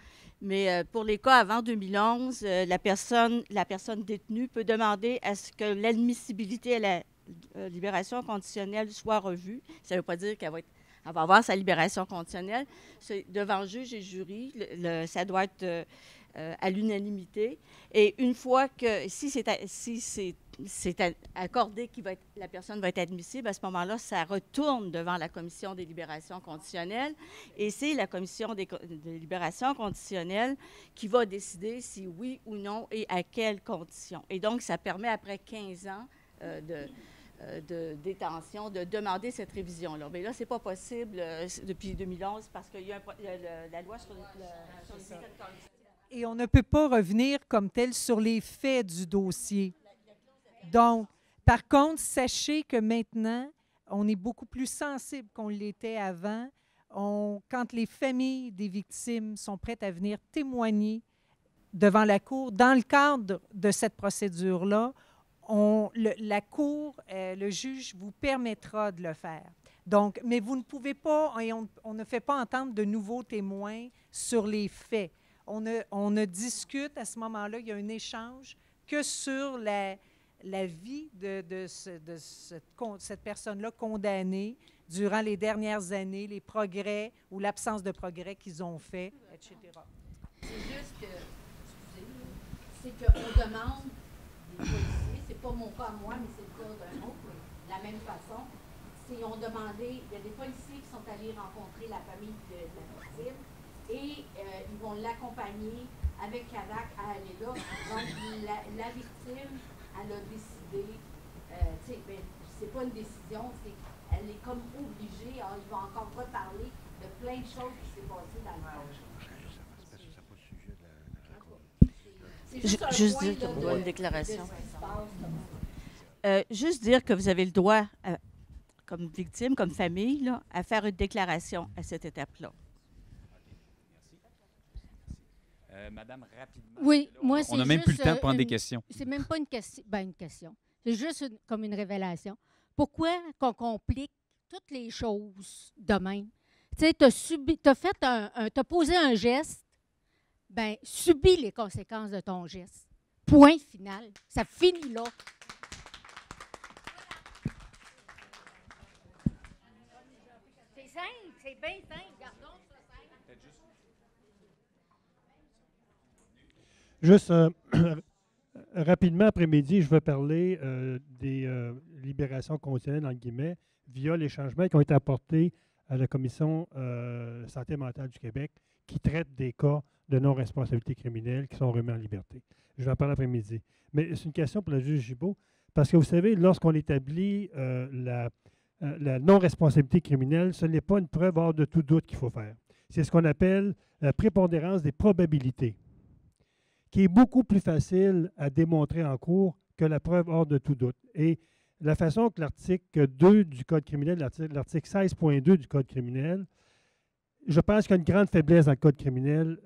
Speaker 15: Mais pour les cas avant 2011, la personne détenue peut demander à ce que l'admissibilité à la libération conditionnelle soit revue. Ça ne veut pas dire qu'elle va avoir sa libération conditionnelle. C'est devant juge et jury, ça doit être à l'unanimité. Et une fois que, si c'est accordé que la personne va être admissible, à ce moment-là, ça retourne devant la commission des libérations conditionnelles. Et c'est la commission des libérations conditionnelles qui va décider si oui ou non et à quelles conditions. Et donc, ça permet, après 15 ans de détention, de demander cette révision-là. Mais là, ce n'est pas possible depuis 2011 parce qu'il y a la loi sur les systèmes correctionnels.
Speaker 6: Et on ne peut pas revenir comme tel sur les faits du dossier. Donc, par contre, sachez que maintenant, on est beaucoup plus sensible qu'on l'était avant. quand les familles des victimes sont prêtes à venir témoigner devant la Cour, dans le cadre de cette procédure-là, la Cour, le juge vous permettra de le faire. Donc, mais vous ne pouvez pas, et on ne fait pas entendre de nouveaux témoins sur les faits. On ne discute à ce moment-là, il y a un échange que sur la vie de cette personne-là condamnée durant les dernières années, les progrès ou l'absence de progrès qu'ils ont fait, etc.
Speaker 14: C'est juste que, c'est qu'on demande des policiers, c'est pas mon cas à moi, mais c'est le cas d'un autre, de la même façon. On demandé, il y a des policiers qui sont allés rencontrer la famille de la victime et ils vont l'accompagner avec Cadac à aller là. Donc, la victime, elle a décidé, c'est pas une décision, elle est comme obligée, alors, ils vont encore reparler de plein de choses qui s'est passé dans le monde.
Speaker 15: Juste dire qu'on doit une déclaration. Juste dire que vous avez le droit, comme victime, comme famille, là, à faire une déclaration à cette étape-là.
Speaker 1: Madame, rapidement.
Speaker 14: Oui, moi, c'est
Speaker 1: on n'a même plus le temps de prendre des questions.
Speaker 14: C'est même pas une question. C'est juste comme une révélation. Pourquoi qu'on complique toutes les choses de même? Tu sais, t'as posé un geste, ben subis les conséquences de ton geste. Point final. Ça finit là. C'est simple, c'est bien simple. Gardons ça simple.
Speaker 16: Juste rapidement, après-midi, je vais parler des libérations conditionnelles, entre guillemets, via les changements qui ont été apportés à la Commission santé mentale du Québec, qui traite des cas de non-responsabilité criminelle qui sont remis en liberté. Je vais en parler après-midi. Mais c'est une question pour le juge Gibault, parce que vous savez, lorsqu'on établit la non-responsabilité criminelle, ce n'est pas une preuve hors de tout doute qu'il faut faire. C'est ce qu'on appelle la prépondérance des probabilités, qui est beaucoup plus facile à démontrer en cours que la preuve hors de tout doute. Et la façon que l'article 2 du Code criminel, l'article 16.2 du Code criminel, je pense qu'il y a une grande faiblesse dans le Code criminel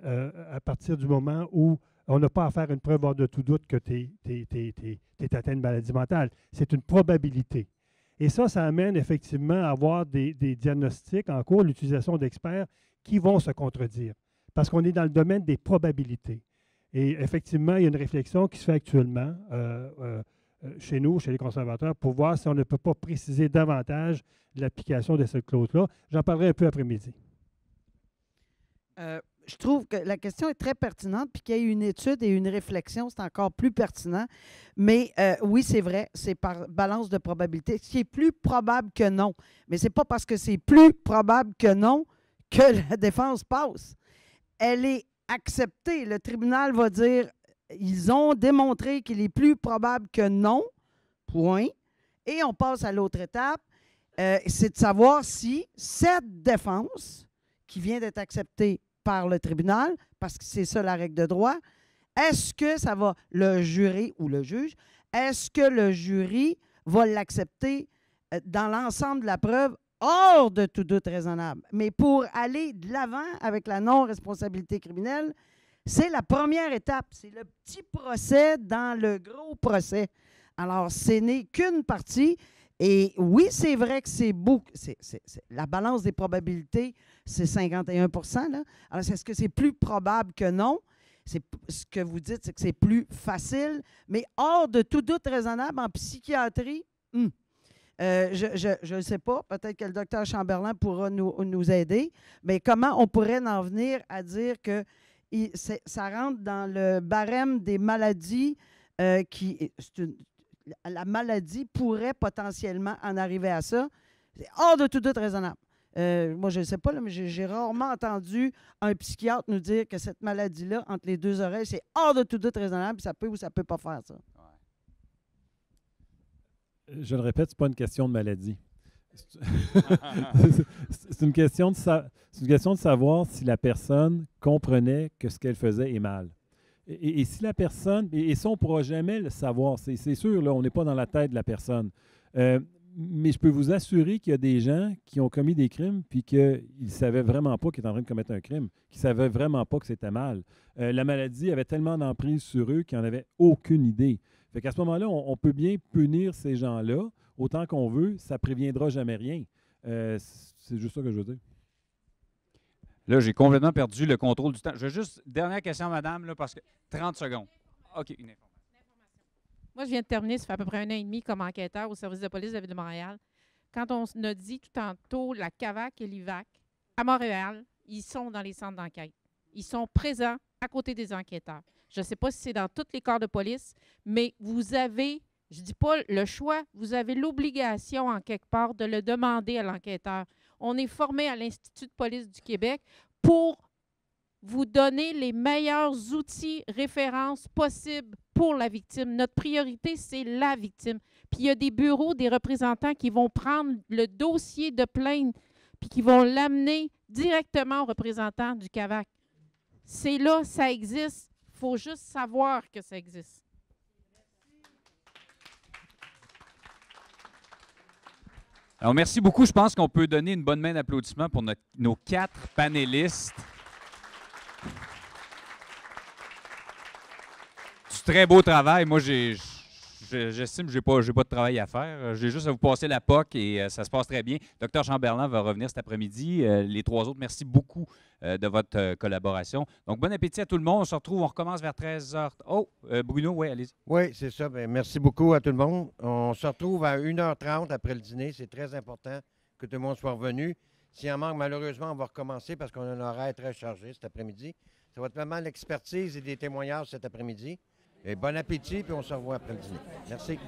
Speaker 16: à partir du moment où on n'a pas à faire une preuve hors de tout doute que tu es atteint d'une maladie mentale. C'est une probabilité. Et ça amène effectivement à avoir des diagnostics en cours, l'utilisation d'experts qui vont se contredire, parce qu'on est dans le domaine des probabilités. Et effectivement, il y a une réflexion qui se fait actuellement chez nous, chez les conservateurs, pour voir si on ne peut pas préciser davantage l'application de cette clause-là. J'en parlerai un peu après-midi.
Speaker 3: Je trouve que la question est très pertinente, puis qu'il y ait une étude et une réflexion, c'est encore plus pertinent. Mais oui, c'est vrai, c'est par balance de probabilité. Ce qui est plus probable que non. Mais ce n'est pas parce que c'est plus probable que non que la défense passe. Elle est acceptée. Le tribunal va dire, ils ont démontré qu'il est plus probable que non, point. Et on passe à l'autre étape, c'est de savoir si cette défense qui vient d'être acceptée par le tribunal, parce que c'est ça la règle de droit, est-ce que ça va, le jury ou le juge, est-ce que le jury va l'accepter dans l'ensemble de la preuve hors de tout doute raisonnable? Mais pour aller de l'avant avec la non-responsabilité criminelle, c'est la première étape. C'est le petit procès dans le gros procès. Alors, ce n'est qu'une partie. Et oui, c'est vrai que c'est beaucoup. La balance des probabilités, c'est 51 là. Alors, est-ce que c'est plus probable que non? Ce que vous dites, c'est que c'est plus facile. Mais hors de tout doute raisonnable, en psychiatrie, je ne sais pas. Peut-être que le docteur Chamberlain pourra nous aider. Mais comment on pourrait en venir à dire que ça rentre dans le barème des maladies la maladie pourrait potentiellement en arriver à ça. C'est hors de tout doute raisonnable. Moi, je ne sais pas, là, mais j'ai rarement entendu un psychiatre nous dire que cette maladie-là, entre les deux oreilles, c'est hors de tout doute raisonnable, puis ça peut ou ça ne peut pas faire ça.
Speaker 2: Je le répète, ce n'est pas une question de maladie. C'est une question de savoir si la personne comprenait que ce qu'elle faisait est mal. Et si la personne, et ça, on ne pourra jamais le savoir, c'est sûr, là, on n'est pas dans la tête de la personne. Mais je peux vous assurer qu'il y a des gens qui ont commis des crimes puis qu'ils ne savaient vraiment pas qu'ils étaient en train de commettre un crime, qui ne savaient vraiment pas que c'était mal. La maladie avait tellement d'emprise sur eux qu'ils n'en avaient aucune idée. Fait qu'à ce moment-là, on peut bien punir ces gens-là autant qu'on veut, ça ne préviendra jamais rien. C'est juste ça que je veux dire.
Speaker 1: Là, j'ai complètement perdu le contrôle du temps. Je veux juste, dernière question, madame, là, parce que 30 secondes. OK, une information.
Speaker 17: Moi, je viens de terminer, ça fait à peu près 1 an et demi comme enquêteur au service de police de la Ville de Montréal. Quand on a dit tout tantôt la CAVAC et l'IVAC, à Montréal, ils sont dans les centres d'enquête. Ils sont présents à côté des enquêteurs. Je ne sais pas si c'est dans tous les corps de police, mais vous avez, je ne dis pas le choix, vous avez l'obligation en quelque part de le demander à l'enquêteur. On est formé à l'Institut de police du Québec pour vous donner les meilleurs outils, références possibles pour la victime. Notre priorité, c'est la victime. Puis il y a des bureaux, des représentants qui vont prendre le dossier de plainte puis qui vont l'amener directement aux représentants du CAVAC. C'est là, ça existe. Il faut juste savoir que ça existe.
Speaker 1: Alors, merci beaucoup. Je pense qu'on peut donner une bonne main d'applaudissement pour nos 4 panélistes. Du très beau travail. Moi, j'estime que je n'ai pas de travail à faire. J'ai juste à vous passer la POC et ça se passe très bien. Dr Chamberlain va revenir cet après-midi. Les 3 autres, merci beaucoup de votre collaboration. Donc, bon appétit à tout le monde. On se retrouve, on recommence vers 13h. Oh, Bruno, oui, allez-y.
Speaker 18: Oui, c'est ça. Bien, merci beaucoup à tout le monde. On se retrouve à 1h30 après le dîner. C'est très important que tout le monde soit revenu. S'il en manque, malheureusement, on va recommencer parce qu'on a un horaire très chargé cet après-midi. Ça va être vraiment l'expertise et des témoignages cet après-midi. Et bon appétit, puis on se revoit après le dîner. Merci.